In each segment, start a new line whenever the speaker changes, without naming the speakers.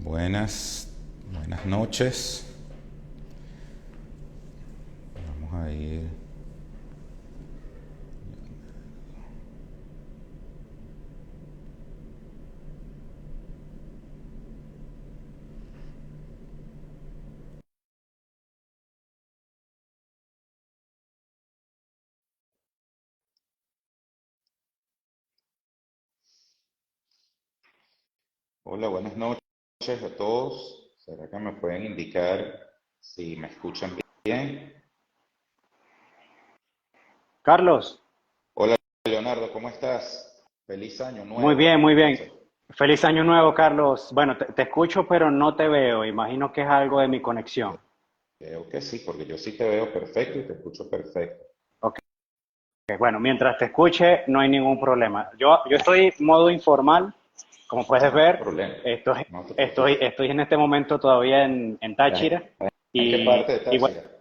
Buenas noches. Vamos a ir. Hola, buenas noches a todos. ¿Será que me pueden indicar si me escuchan bien?
Carlos,
Hola, Leonardo, ¿cómo estás? Feliz año
muy
nuevo.
bien, muy bien. Feliz año nuevo, Carlos. Bueno, te escucho, pero no te veo. Imagino que es algo de mi conexión.
Creo que sí, porque yo sí te veo perfecto y te escucho perfecto.
Ok, bueno, mientras te escuche, no hay ningún problema. Yo estoy en modo informal, como puedes
No hay
ver.
problema,
Estoy,
no te
estoy,
preocupes.
estoy en este momento todavía en Táchira
¿En qué parte de
y bueno,
Táchira?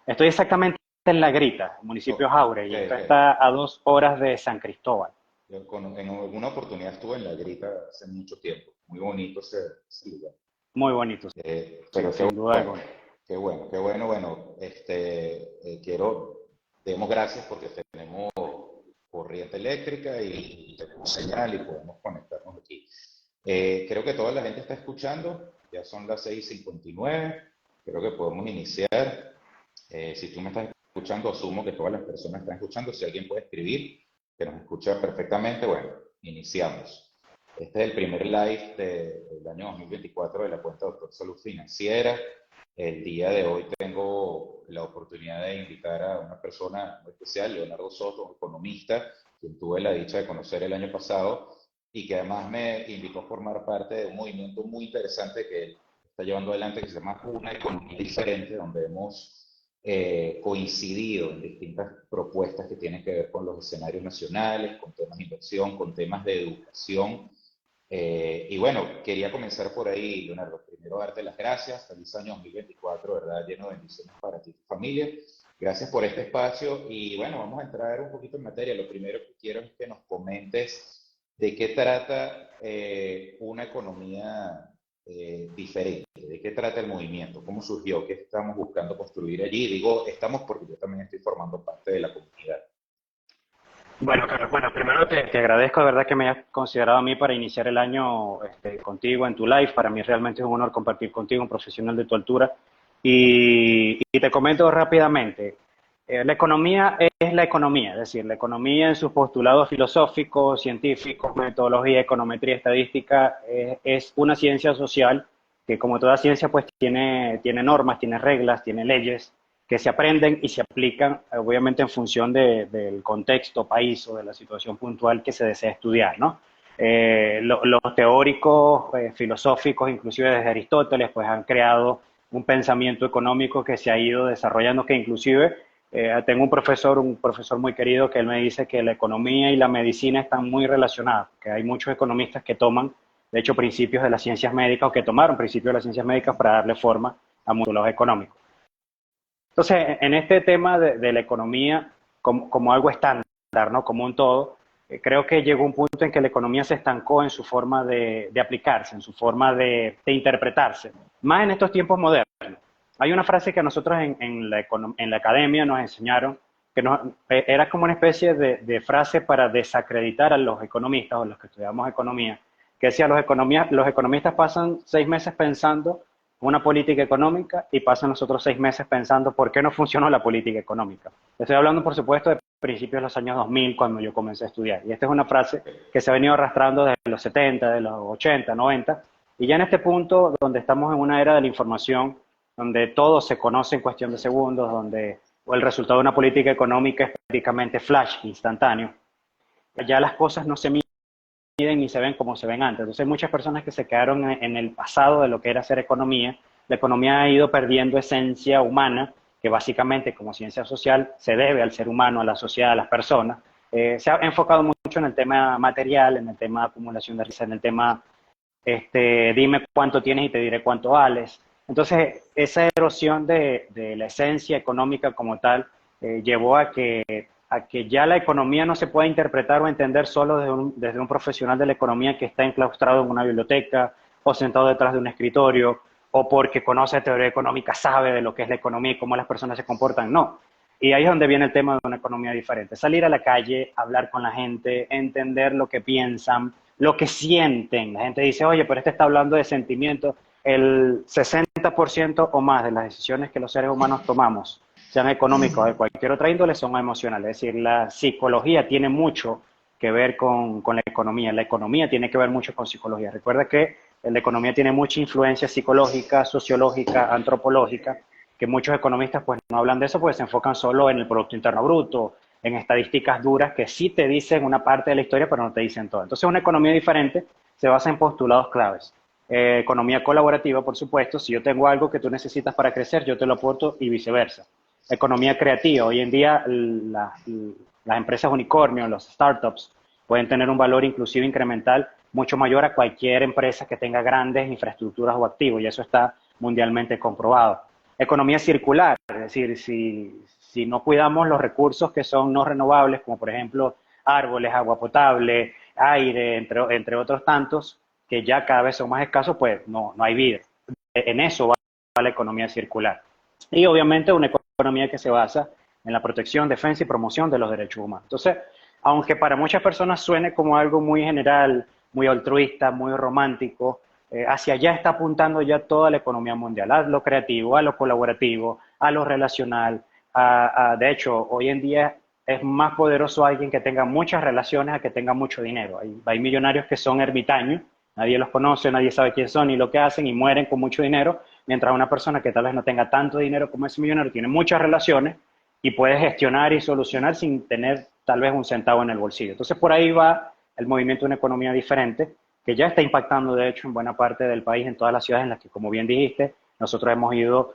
estoy exactamente en La Grita, municipio Jaure,
Ok,
y esto
ok.
está a 2 horas de San Cristóbal.
En alguna oportunidad estuve en La Grita hace mucho tiempo. Muy bonito ese lugar.
Muy bonito,
Pero qué
sin duda
bueno,
alguna.
qué bueno, qué bueno. Bueno, demos gracias porque tenemos corriente eléctrica y tenemos señal y podemos conectarnos aquí. Creo que toda la gente está escuchando, ya son las 6:59, creo que podemos iniciar. Si tú me estás escuchando, asumo que todas las personas están escuchando. Si alguien puede escribir, que nos escucha perfectamente, bueno, iniciamos. Este es el primer live del año 2024 de la cuenta Doctor Salud Financiera. El día de hoy tengo la oportunidad de invitar a una persona muy especial, Leonardo Soto, un economista, quien tuve la dicha de conocer el año pasado y que además me invitó a formar parte de un movimiento muy interesante que él está llevando adelante que se llama Una Economía Diferente, donde hemos coincidido en distintas propuestas que tienen que ver con los escenarios nacionales, con temas de inversión, con temas de educación. Y bueno, quería comenzar por ahí, Leonardo. Primero darte las gracias. Feliz año 2024, ¿verdad? Lleno de bendiciones para ti y tu familia. Gracias por este espacio. Y bueno, vamos a entrar un poquito en materia. Lo primero que quiero es que nos comentes de qué trata una economía diferente, de qué trata el movimiento, cómo surgió, qué estamos buscando construir allí. Digo, estamos porque yo también estoy formando parte de la comunidad.
Bueno, Carlos, bueno, primero te agradezco de verdad que me hayas considerado a mí para iniciar el año contigo en tu live. Para mí realmente es un honor compartir contigo, un profesional de tu altura. Y te comento rápidamente, la economía es la economía, es decir, la economía en sus postulados filosóficos, científicos, metodología, econometría, estadística, es una ciencia social que como toda ciencia pues tiene normas, tiene reglas, tiene leyes que se aprenden y se aplican, obviamente, en función del contexto, país o de la situación puntual que se desea estudiar, ¿no? Los teóricos filosóficos, inclusive desde Aristóteles, pues han creado un pensamiento económico que se ha ido desarrollando, que inclusive tengo un profesor muy querido, que él me dice que la economía y la medicina están muy relacionadas, que hay muchos economistas que toman, de hecho, principios de las ciencias médicas o que tomaron principios de las ciencias médicas para darle forma a modelos económicos. Entonces, en este tema de la economía como algo estándar, ¿no? Como un todo, creo que llegó un punto en que la economía se estancó en su forma de aplicarse, en su forma de interpretarse, más en estos tiempos modernos. Hay una frase que nosotros en la academia nos enseñaron, que era como una especie de frase para desacreditar a los economistas o los que estudiamos economía, que decía, los economistas pasan 6 meses pensando una política económica y pasan los otros 6 meses pensando por qué no funcionó la política económica. Estoy hablando, por supuesto, de principios de los años 2000, cuando yo comencé a estudiar. Y esta es una frase que se ha venido arrastrando desde los 70, de los 80, 90, y ya en este punto donde estamos en una era de la información, donde todo se conoce en cuestión de segundos, donde el resultado de una política económica es prácticamente flash, instantáneo, ya las cosas no se miden ni se ven como se ven antes. Entonces hay muchas personas que se quedaron en el pasado de lo que era hacer economía. La economía ha ido perdiendo esencia humana, que básicamente como ciencia social se debe al ser humano, a la sociedad, a las personas. Se ha enfocado mucho en el tema material, en el tema de acumulación de riqueza, en el tema dime cuánto tienes y te diré cuánto vales. Entonces, esa erosión de la esencia económica como tal llevó a que ya la economía no se pueda interpretar o entender solo desde un profesional de la economía que está enclaustrado en una biblioteca o sentado detrás de un escritorio, o porque conoce teoría económica, sabe de lo que es la economía y cómo las personas se comportan, no. Y ahí es donde viene el tema de una economía diferente. Salir a la calle, hablar con la gente, entender lo que piensan, lo que sienten. La gente dice, oye, pero este está hablando de sentimientos. El 60% o más de las decisiones que los seres humanos tomamos, sean económicas o de cualquier otra índole, son emocionales. Es decir, la psicología tiene mucho que ver con la economía. La economía tiene que ver mucho con psicología. Recuerda que la economía tiene mucha influencia psicológica, sociológica, antropológica, que muchos economistas pues no hablan de eso porque se enfocan solo en el Producto Interno Bruto, en estadísticas duras que sí te dicen una parte de la historia pero no te dicen todo. Entonces una economía diferente se basa en postulados claves. Economía colaborativa, por supuesto, si yo tengo algo que tú necesitas para crecer, yo te lo aporto y viceversa. Economía creativa, hoy en día las empresas unicornio, los startups, pueden tener un valor inclusive incremental mucho mayor a cualquier empresa que tenga grandes infraestructuras o activos, y eso está mundialmente comprobado. Economía circular, es decir, si no cuidamos los recursos que son no renovables, como por ejemplo árboles, agua potable, aire, entre otros tantos, que ya cada vez son más escasos, pues no hay vida. En eso va la economía circular. Y obviamente una economía que se basa en la protección, defensa y promoción de los derechos humanos. Entonces, aunque para muchas personas suene como algo muy general, muy altruista, muy romántico, hacia allá está apuntando ya toda la economía mundial, a lo creativo, a lo colaborativo, a lo relacional. De hecho, hoy en día es más poderoso alguien que tenga muchas relaciones a que tenga mucho dinero. Hay millonarios que son ermitaños, nadie los conoce, nadie sabe quiénes son ni lo que hacen y mueren con mucho dinero, mientras una persona que tal vez no tenga tanto dinero como ese millonario tiene muchas relaciones y puede gestionar y solucionar sin tener tal vez un centavo en el bolsillo. Entonces por ahí va el movimiento de una economía diferente, que ya está impactando de hecho en buena parte del país, en todas las ciudades en las que, como bien dijiste, nosotros hemos ido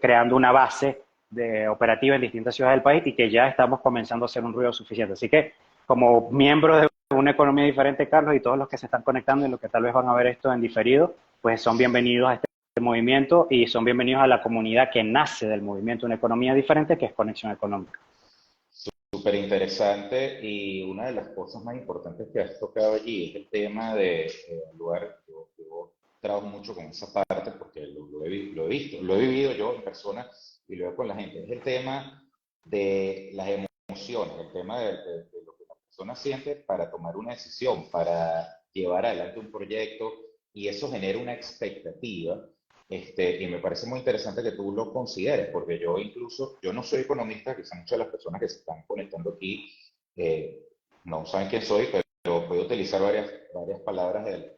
creando una base de operativa en distintas ciudades del país y que ya estamos comenzando a hacer un ruido suficiente. Así que como miembro de una economía diferente, Carlos, y todos los que se están conectando y los que tal vez van a ver esto en diferido, pues son bienvenidos a este movimiento y son bienvenidos a la comunidad que nace del movimiento de una economía diferente, que es Conexión Económica.
Súper interesante, y una de las cosas más importantes que has tocado allí es el tema de lugar. Yo trabajo mucho con esa parte porque lo he visto, lo he vivido yo en persona y lo veo con la gente. Es el tema de las emociones, el tema de lo que la persona siente para tomar una decisión, para llevar adelante un proyecto, y eso genera una expectativa. Y me parece muy interesante que tú lo consideres, porque yo incluso, yo no soy economista, quizá muchas de las personas que se están conectando aquí eh, no saben quién soy, pero puedo utilizar varias palabras de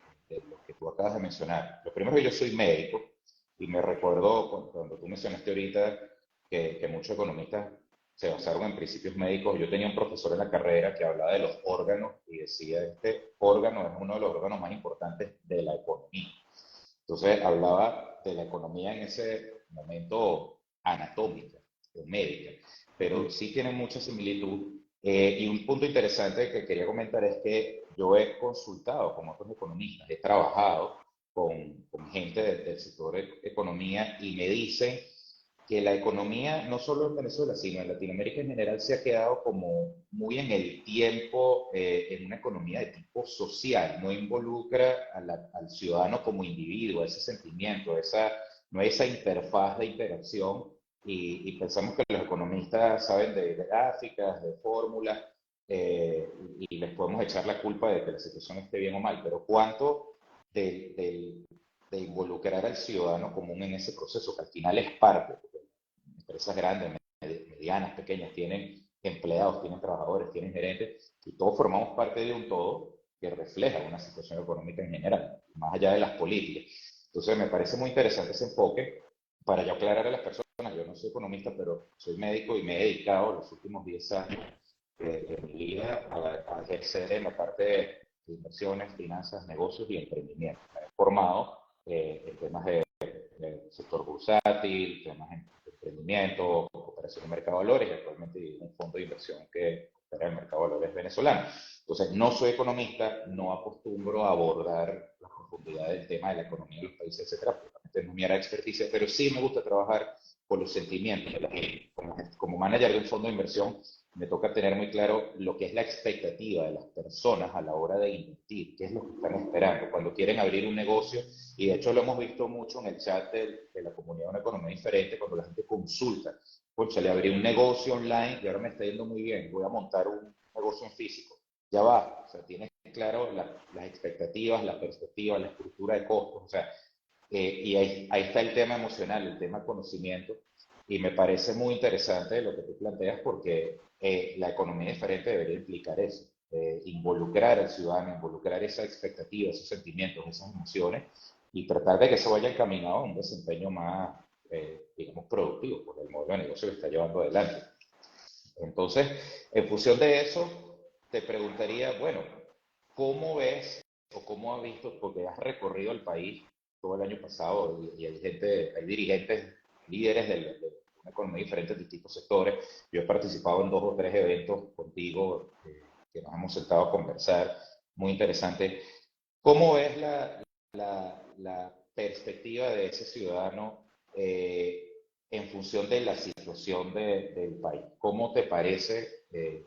lo que tú acabas de mencionar. Lo primero es que yo soy médico, y me recuerdo cuando tú mencionaste ahorita que muchos economistas se basaron en principios médicos. Yo tenía un profesor en la carrera que hablaba de los órganos y decía, este órgano es uno de los órganos más importantes de la economía. Entonces hablaba de la economía en ese momento anatómica o médica, pero sí tiene mucha similitud. Y un punto interesante que quería comentar es que yo he consultado con otros economistas, he trabajado con gente del sector economía, y me dicen que la economía, no solo en Venezuela, sino en Latinoamérica en general, se ha quedado como muy en el tiempo, en una economía de tipo social, no involucra al ciudadano como individuo, ese sentimiento, no hay esa interfaz de interacción, y pensamos que los economistas saben de gráficas, de fórmulas, y les podemos echar la culpa de que la situación esté bien o mal, pero ¿cuánto de involucrar al ciudadano común en ese proceso, que al final es parte? Empresas grandes, medianas, pequeñas, tienen empleados, tienen trabajadores, tienen gerentes, y todos formamos parte de un todo que refleja una situación económica en general, más allá de las políticas. Entonces me parece muy interesante ese enfoque. Para yo aclarar a las personas, yo no soy economista, pero soy médico y me he dedicado los últimos 10 años de mi vida a ejercer en la parte de inversiones, finanzas, negocios y emprendimiento. Me he formado en temas de sector bursátil, temas de emprendimiento, operación de mercado de valores, y actualmente un fondo de inversión que opera en el mercado de valores venezolano. Entonces, no soy economista, no acostumbro a abordar la profundidad del tema de la economía de los países, etcétera, porque no es mi área de experticia, pero sí me gusta trabajar con los sentimientos de la gente. Como manager de un fondo de inversión, me toca tener muy claro lo que es la expectativa de las personas a la hora de invertir, qué es lo que están esperando cuando quieren abrir un negocio. Y de hecho lo hemos visto mucho en el chat de la comunidad Una Economía Diferente, cuando la gente consulta, concha, le abrí un negocio online y ahora me está yendo muy bien, voy a montar un negocio en físico. Ya va, o sea, tienes claro las expectativas, la perspectiva, la estructura de costos, o sea, y ahí está el tema emocional, el tema conocimiento, y me parece muy interesante lo que tú planteas porque la economía diferente debería implicar eso, involucrar al ciudadano, involucrar esa expectativa, esos sentimientos, esas emociones, y tratar de que se vaya encaminado a un desempeño más, digamos, productivo por el modelo de negocio que está llevando adelante. Entonces, en función de eso, te preguntaría, bueno, ¿cómo ves o cómo has visto, porque has recorrido el país todo el año pasado y hay gente, hay dirigentes, líderes de una economía diferente en distintos sectores? Yo he participado en 2 o 3 eventos contigo que nos hemos sentado a conversar, muy interesante. ¿Cómo ves la perspectiva de ese ciudadano en función de la situación del país? ¿Cómo te parece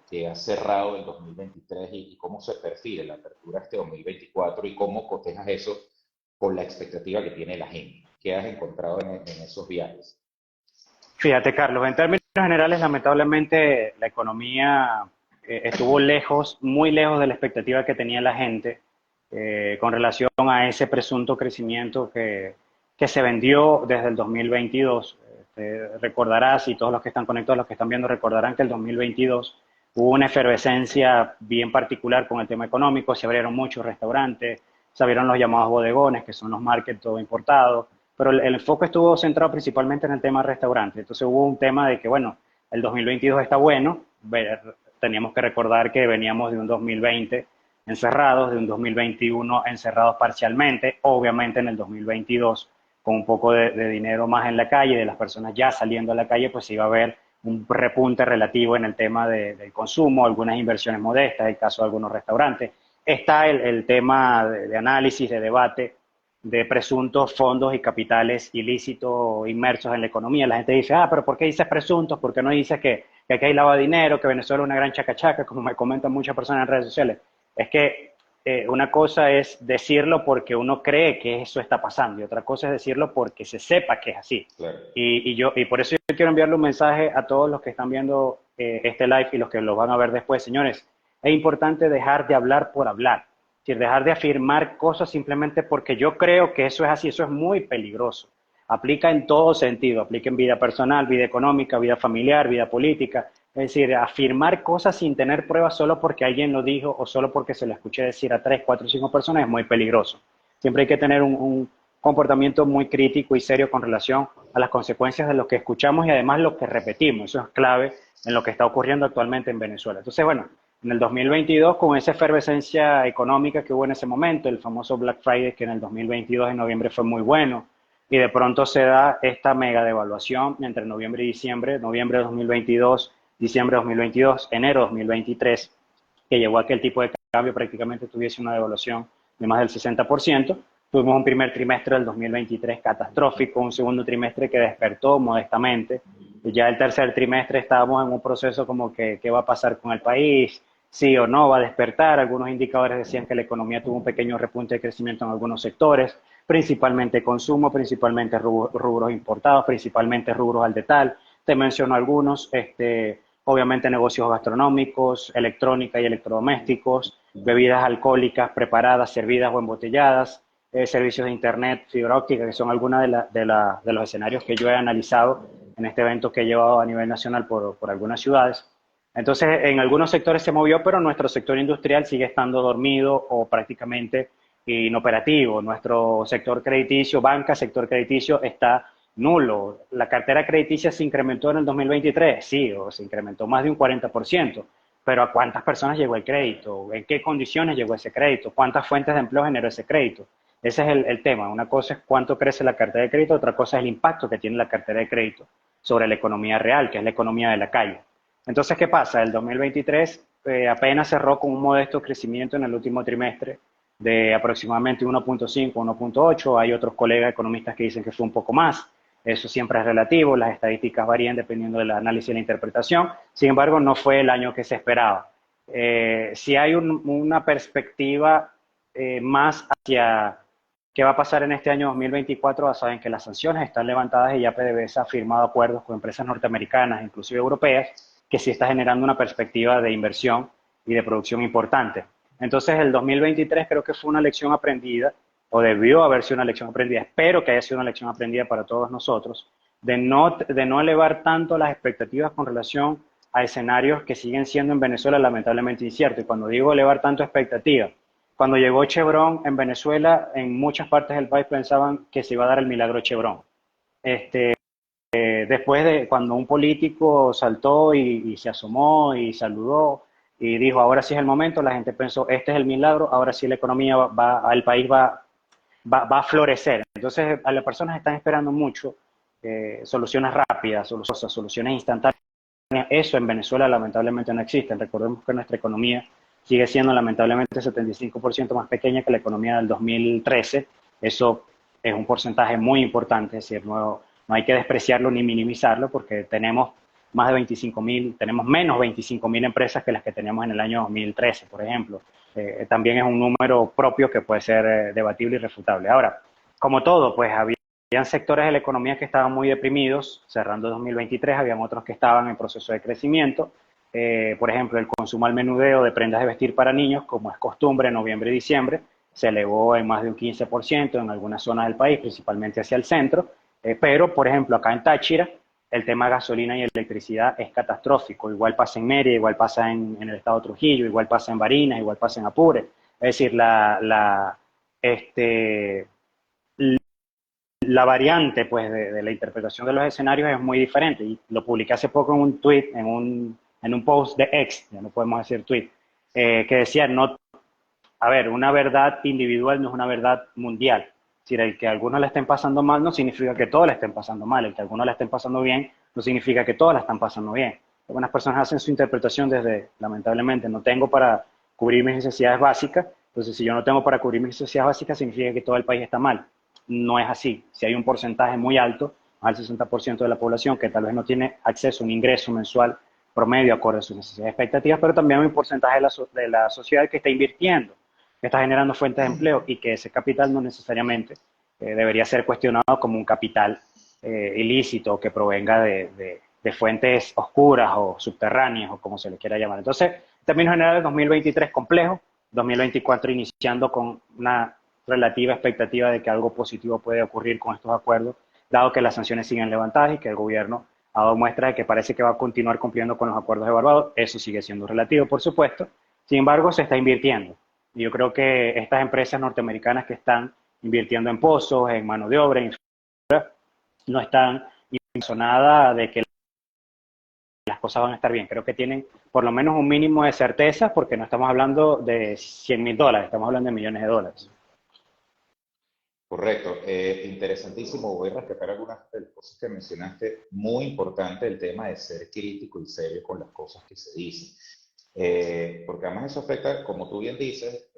que ha cerrado el 2023 y cómo se perfila la apertura de este 2024 y cómo cotejas eso con la expectativa que tiene la gente? ¿Qué has encontrado en esos viajes?
Fíjate, Carlos, en términos generales, lamentablemente la economía estuvo lejos, muy lejos de la expectativa que tenía la gente con relación a ese presunto crecimiento que se vendió desde el 2022. Recordarás, y todos los que están conectados, los que están viendo, recordarán que el 2022 hubo una efervescencia bien particular con el tema económico, se abrieron muchos restaurantes, se abrieron los llamados bodegones, que son los markets todo importados, pero el enfoque estuvo centrado principalmente en el tema restaurante. Entonces hubo un tema de que, bueno, el 2022 está bueno, teníamos que recordar que veníamos de un 2020 encerrados, de un 2021 encerrados parcialmente, obviamente en el 2022 con un poco de dinero más en la calle, de las personas ya saliendo a la calle, pues se iba a ver un repunte relativo en el tema del consumo, algunas inversiones modestas, el caso de algunos restaurantes. Está el tema de análisis, de debate, de presuntos fondos y capitales ilícitos inmersos en la economía. La gente dice, pero ¿por qué dices presuntos? ¿Por qué no dices que aquí hay lavado de dinero, que Venezuela es una gran chacachaca, como me comentan muchas personas en redes sociales? Es que una cosa es decirlo porque uno cree que eso está pasando y otra cosa es decirlo porque se sepa que es así.
Claro.
Y por eso yo quiero enviarle un mensaje a todos los que están viendo este live y los que lo van a ver después. Señores, es importante dejar de hablar por hablar. Es decir, dejar de afirmar cosas simplemente porque yo creo que eso es así. Eso es muy peligroso. Aplica en todo sentido. Aplica en vida personal, vida económica, vida familiar, vida política. Es decir, afirmar cosas sin tener pruebas solo porque alguien lo dijo o solo porque se lo escuché decir a 3, 4, 5 personas es muy peligroso. Siempre hay que tener un comportamiento muy crítico y serio con relación a las consecuencias de lo que escuchamos y además lo que repetimos. Eso es clave en lo que está ocurriendo actualmente en Venezuela. Entonces, bueno, en el 2022, con esa efervescencia económica que hubo en ese momento, el famoso Black Friday, que en el 2022 en noviembre fue muy bueno, y de pronto se da esta mega devaluación entre noviembre y diciembre, noviembre de 2022, diciembre de 2022, enero de 2023, que llevó a que el tipo de cambio prácticamente tuviese una devaluación de más del 60%. Tuvimos un primer trimestre del 2023 catastrófico, un segundo trimestre que despertó modestamente. Y ya el tercer trimestre estábamos en un proceso como que, ¿qué va a pasar con el país? Sí o no, va a despertar. Algunos indicadores decían que la economía tuvo un pequeño repunte de crecimiento en algunos sectores, principalmente consumo, principalmente rubros importados, principalmente rubros al detal. Te menciono algunos, obviamente negocios gastronómicos, electrónica y electrodomésticos, bebidas alcohólicas preparadas, servidas o embotelladas, servicios de internet, fibra óptica, que son algunos de los escenarios que yo he analizado en este evento que he llevado a nivel nacional por algunas ciudades. Entonces, en algunos sectores se movió, pero nuestro sector industrial sigue estando dormido o prácticamente inoperativo. Nuestro sector crediticio, banca, sector crediticio, está nulo. ¿La cartera crediticia se incrementó en el 2023? Sí, o se incrementó más de un 40%. Pero ¿a cuántas personas llegó el crédito? ¿En qué condiciones llegó ese crédito? ¿Cuántas fuentes de empleo generó ese crédito? Ese es el tema. Una cosa es cuánto crece la cartera de crédito, otra cosa es el impacto que tiene la cartera de crédito sobre la economía real, que es la economía de la calle. Entonces, ¿qué pasa? El 2023 apenas cerró con un modesto crecimiento en el último trimestre de aproximadamente 1.5, 1.8. Hay otros colegas economistas que dicen que fue un poco más. eso siempre es relativo, las estadísticas varían dependiendo del análisis y la interpretación, sin embargo no fue el año que se esperaba. Si hay una perspectiva más hacia qué va a pasar en este año 2024, basada en que las sanciones están levantadas y ya PDVSA ha firmado acuerdos con empresas norteamericanas, inclusive europeas, que sí está generando una perspectiva de inversión y de producción importante. Entonces el 2023 creo que fue una lección aprendida, o debió haber sido una lección aprendida, espero que haya sido una lección aprendida para todos nosotros, de no elevar tanto las expectativas con relación a escenarios que siguen siendo en Venezuela lamentablemente inciertos. Y cuando digo elevar tanto expectativas, cuando llegó Chevron en Venezuela, en muchas partes del país pensaban que se iba a dar el milagro Chevron. Este, Después de cuando un político saltó y se asomó y saludó y dijo, ahora sí es el momento, la gente pensó, este es el milagro, ahora sí la economía el país va a florecer. Entonces, a las personas están esperando mucho soluciones rápidas, soluciones instantáneas. Eso en Venezuela lamentablemente no existe. Recordemos que nuestra economía sigue siendo lamentablemente 75% más pequeña que la economía del 2013. Eso es un porcentaje muy importante, es decir, no hay que despreciarlo ni minimizarlo porque tenemos más de 25.000, tenemos menos 25.000 empresas que las que teníamos en el año 2013, por ejemplo. También es un número propio que puede ser debatible y refutable. Ahora, como todo, pues habían sectores de la economía que estaban muy deprimidos, cerrando 2023, habían otros que estaban en proceso de crecimiento. Por ejemplo, el consumo al menudeo de prendas de vestir para niños, como es costumbre en noviembre y diciembre, se elevó en más de un 15% en algunas zonas del país, principalmente hacia el centro. Pero, por ejemplo, acá en Táchira, el tema de gasolina y electricidad es catastrófico. Igual pasa en Mérida, igual pasa en el estado de Trujillo, igual pasa en Barinas, igual pasa en Apure. Es decir, este, la variante pues, de la interpretación de los escenarios es muy diferente. Y lo publiqué hace poco en un tweet, en un post de X, ya no podemos decir tweet, que decía, no, a ver, una verdad individual no es una verdad mundial. Es decir, el que a algunos le estén pasando mal no significa que todos le estén pasando mal. El que a algunos le estén pasando bien no significa que todos la están pasando bien. Algunas personas hacen su interpretación desde, lamentablemente, no tengo para cubrir mis necesidades básicas. Entonces, si yo no tengo para cubrir mis necesidades básicas, significa que todo el país está mal. No es así. Si hay un porcentaje muy alto, más del 60% de la población, que tal vez no tiene acceso a un ingreso mensual promedio acorde a sus necesidades y expectativas, pero también hay un porcentaje de la sociedad que está invirtiendo, que está generando fuentes de empleo y que ese capital no necesariamente debería ser cuestionado como un capital ilícito que provenga de fuentes oscuras o subterráneas o como se le quiera llamar. Entonces, en términos generales, 2023 complejo, 2024 iniciando con una relativa expectativa de que algo positivo puede ocurrir con estos acuerdos, dado que las sanciones siguen levantadas y que el gobierno ha dado muestra de que parece que va a continuar cumpliendo con los acuerdos de Barbados. Eso sigue siendo relativo, por supuesto. Sin embargo, se está invirtiendo. Y yo creo que estas empresas norteamericanas que están invirtiendo en pozos, en mano de obra, en no están nada de que las cosas van a estar bien. Creo que tienen por lo menos un mínimo de certeza porque no estamos hablando de $100.000, estamos hablando de millones de dólares.
Correcto. Interesantísimo. Voy a rescatar algunas de las cosas que mencionaste. Muy importante el tema de ser crítico y serio con las cosas que se dicen. Porque además eso afecta, como tú bien dices,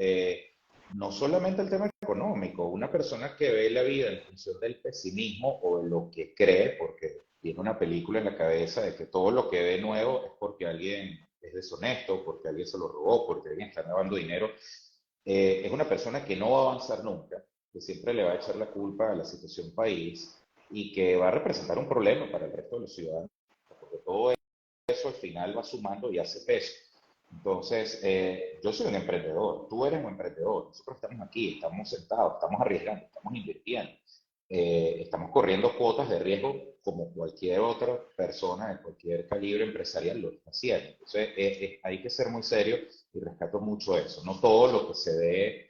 no solamente el tema económico. Una persona que ve la vida en función del pesimismo o de lo que cree, porque tiene una película en la cabeza de que todo lo que ve nuevo es porque alguien es deshonesto, porque alguien se lo robó, porque alguien está lavando dinero, es una persona que no va a avanzar nunca, que siempre le va a echar la culpa a la situación país y que va a representar un problema para el resto de los ciudadanos, porque todo eso al final va sumando y hace peso. Entonces, yo soy un emprendedor, tú eres un emprendedor, nosotros estamos aquí, estamos sentados, estamos arriesgando, estamos invirtiendo, estamos corriendo cuotas de riesgo como cualquier otra persona de cualquier calibre empresarial lo está haciendo. Entonces, hay que ser muy serio y rescato mucho eso. No todo lo que se ve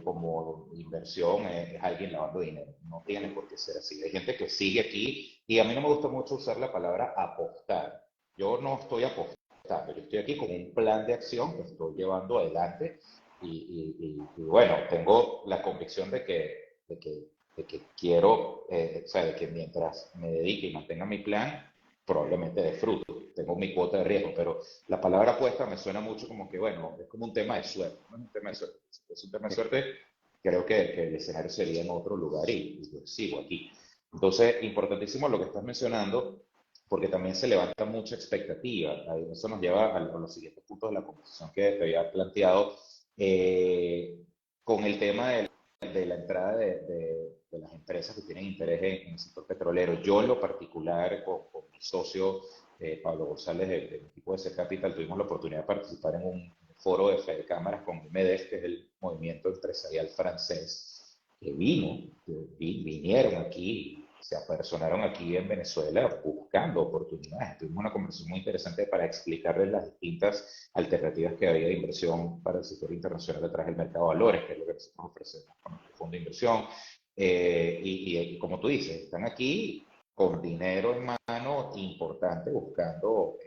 como inversión es alguien lavando dinero. No tiene por qué ser así. Hay gente que sigue aquí y a mí no me gusta mucho usar la palabra apostar. Yo no estoy apostando, yo estoy aquí con un plan de acción que estoy llevando adelante y bueno, tengo la convicción de que quiero, o sea, de que mientras me dedique y mantenga mi plan, probablemente de fruto. Tengo mi cuota de riesgo, pero la palabra apuesta me suena mucho como que, bueno, es como un tema de suerte. No es un tema de suerte. Si es un tema de suerte, creo que el escenario sería en otro lugar y yo sigo aquí. Entonces, importantísimo lo que estás mencionando, porque también se levanta mucha expectativa. Eso nos lleva a los siguientes puntos de la conversación que te había planteado, eh, con el tema de la entrada de las empresas que tienen interés en el sector petrolero. Yo en lo particular, con mi socio Pablo González, del equipo de C Capital, tuvimos la oportunidad de participar en un foro de Fede Cámaras con el MEDEF, que es el movimiento empresarial francés, que vinieron aquí, se apersonaron aquí en Venezuela buscando oportunidades. Tuvimos una conversación muy interesante para explicarles las distintas alternativas que había de inversión para el sector internacional detrás del mercado de valores, que es lo que nosotros ofrecemos con el fondo de inversión. Y como tú dices, están aquí con dinero en mano importante buscando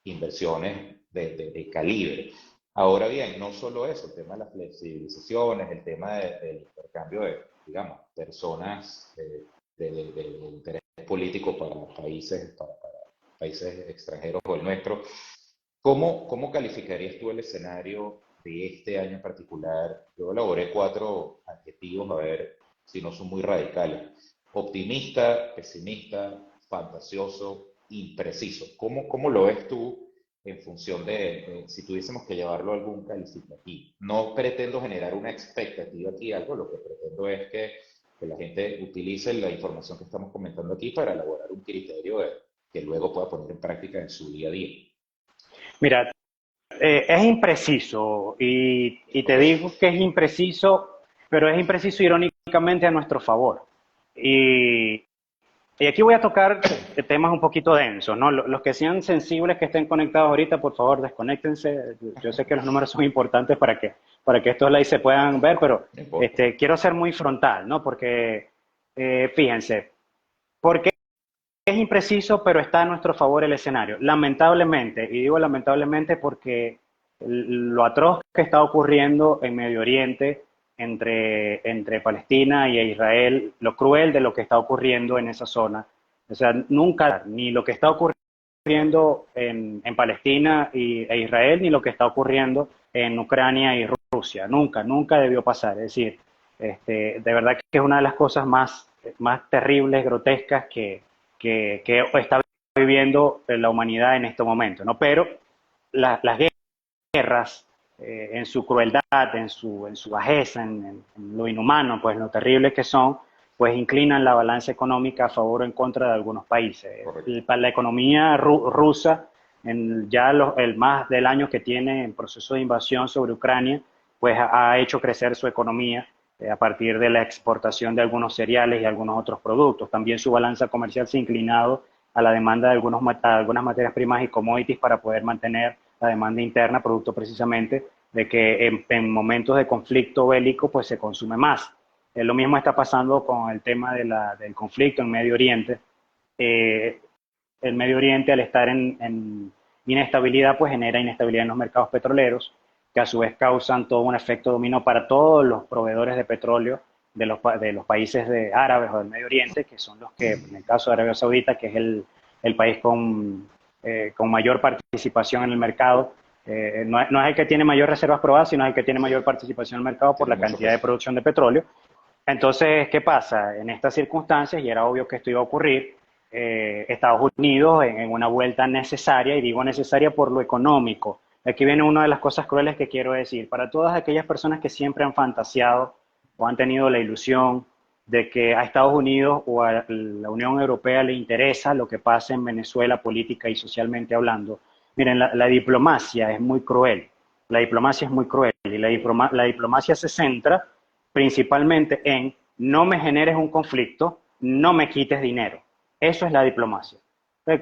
inversiones de calibre. Ahora bien, no solo eso, el tema de las flexibilizaciones, el tema del intercambio de, digamos, personas de interés político para países extranjeros o el nuestro. ¿Cómo calificarías tú el escenario de este año en particular? Yo elaboré 4 adjetivos, a ver si no son muy radicales. Optimista, pesimista, fantasioso, impreciso. ¿Cómo lo ves tú en función de si tuviésemos que llevarlo a algún calificativo? No pretendo generar una expectativa aquí, algo, lo que pretendo es que la gente utilice la información que estamos comentando aquí para elaborar un criterio que luego pueda poner en práctica en su día a día.
Mira, es impreciso y te
Ok,
digo que es impreciso, pero es impreciso irónicamente a nuestro favor. Y, y aquí voy a tocar temas un poquito densos, ¿no? Los que sean sensibles, que estén conectados ahorita, por favor, desconéctense. Yo sé que los números son importantes para que estos likes se puedan ver, pero
no importa.
quiero ser muy frontal, ¿no? Porque, fíjense, porque es impreciso, pero está a nuestro favor el escenario. Lamentablemente, y digo lamentablemente porque lo atroz que está ocurriendo en Medio Oriente entre Palestina y Israel, lo cruel de lo que está ocurriendo en esa zona, o sea, nunca, ni lo que está ocurriendo en Palestina e Israel, ni lo que está ocurriendo en Ucrania y Rusia, nunca debió pasar. Es decir, de verdad que es una de las cosas más terribles, grotescas que está viviendo la humanidad en este momento, ¿no? Pero las guerras, en su crueldad, en su bajeza, en lo inhumano, pues lo terrible que son, pues inclinan la balanza económica a favor o en contra de algunos países.
Correcto.
Para la economía rusa, el más del año que tiene en proceso de invasión sobre Ucrania, pues ha hecho crecer su economía a partir de la exportación de algunos cereales y algunos otros productos. También su balanza comercial se ha inclinado a la demanda de algunas materias primas y commodities para poder mantener la demanda interna, producto precisamente de que en momentos de conflicto bélico pues se consume más. Lo mismo está pasando con el tema del conflicto en Medio Oriente. Eh, el Medio Oriente, al estar en inestabilidad, pues genera inestabilidad en los mercados petroleros, que a su vez causan todo un efecto dominó para todos los proveedores de petróleo de los países árabes o del Medio Oriente, que son los que, en el caso de Arabia Saudita, que es el país con mayor participación en el mercado, no es el que tiene mayor reservas probadas, sino el que tiene mayor participación en el mercado por
Tiene
la
mucho
cantidad de
peso.
producción de petróleo. Entonces, ¿qué pasa? En estas circunstancias, y era obvio que esto iba a ocurrir, Estados Unidos en una vuelta necesaria, y digo necesaria por lo económico. Aquí viene una de las cosas crueles que quiero decir. Para todas aquellas personas que siempre han fantaseado o han tenido la ilusión de que a Estados Unidos o a la Unión Europea le interesa lo que pasa en Venezuela política y socialmente hablando, miren, la diplomacia es muy cruel. La diplomacia es muy cruel y la diplomacia se centra principalmente en no me generes un conflicto, no me quites dinero. Eso es la diplomacia.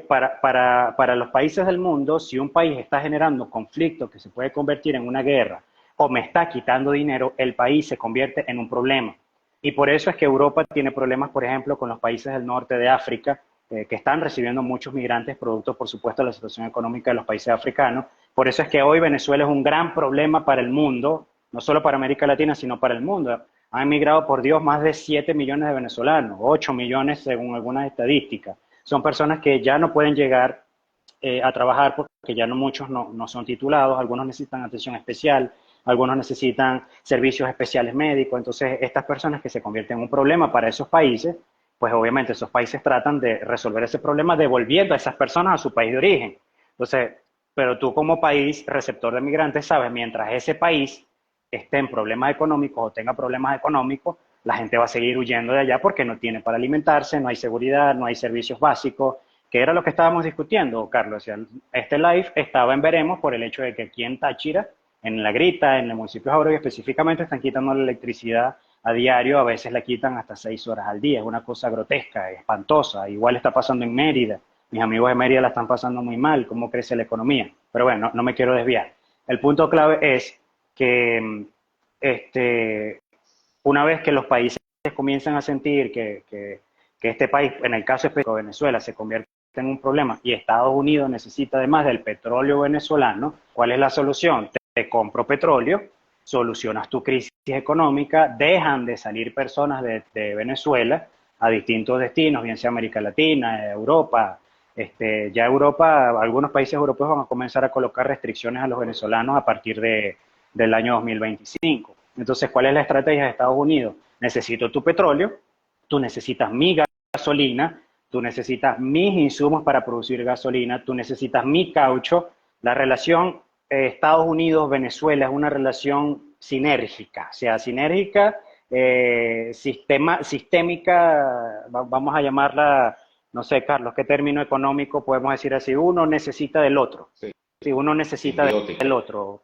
Para los países del mundo, si un país está generando conflicto que se puede convertir en una guerra o me está quitando dinero, el país se convierte en un problema. Y por eso es que Europa tiene problemas, por ejemplo, con los países del norte de África, que están recibiendo muchos migrantes, producto, por supuesto, de la situación económica de los países africanos. Por eso es que hoy Venezuela es un gran problema para el mundo, no solo para América Latina, sino para el mundo. Han emigrado, por Dios, más de 7 millones de venezolanos, 8 millones según algunas estadísticas. Son personas que ya no pueden llegar a trabajar porque ya muchos no son titulados, algunos necesitan atención especial, algunos necesitan servicios especiales médicos. Entonces, estas personas que se convierten en un problema para esos países, pues obviamente esos países tratan de resolver ese problema devolviendo a esas personas a su país de origen. Entonces, pero tú como país receptor de migrantes sabes, mientras ese país esté en problemas económicos o tenga problemas económicos, la gente va a seguir huyendo de allá porque no tiene para alimentarse, no hay seguridad, no hay servicios básicos, que era lo que estábamos discutiendo, Carlos. O sea, este live estaba en veremos por el hecho de que aquí en Táchira, en La Grita, en el municipio de Jauregui específicamente, están quitando la electricidad a diario, a veces la quitan hasta 6 horas al día, es una cosa grotesca, espantosa. Igual está pasando en Mérida, mis amigos de Mérida la están pasando muy mal, cómo crece la economía. Pero bueno, no me quiero desviar. El punto clave es que una vez que los países comienzan a sentir que este país, en el caso específico de Venezuela, se convierte en un problema y Estados Unidos necesita además del petróleo venezolano, ¿cuál es la solución? Te compro petróleo, solucionas tu crisis económica, dejan de salir personas de Venezuela a distintos destinos, bien sea América Latina, Europa. Ya Europa, algunos países europeos van a comenzar a colocar restricciones a los venezolanos a partir del año 2025. Entonces, ¿cuál es la estrategia de Estados Unidos? Necesito tu petróleo, tú necesitas mi gasolina, tú necesitas mis insumos para producir gasolina, tú necesitas mi caucho. La relación Estados Unidos-Venezuela es una relación sinérgica, o sea, sinérgica, sistémica, vamos a llamarla, no sé, Carlos, ¿qué término económico podemos decir así? Uno necesita del otro,
Sí,
si uno necesita
simbiótica.
del otro,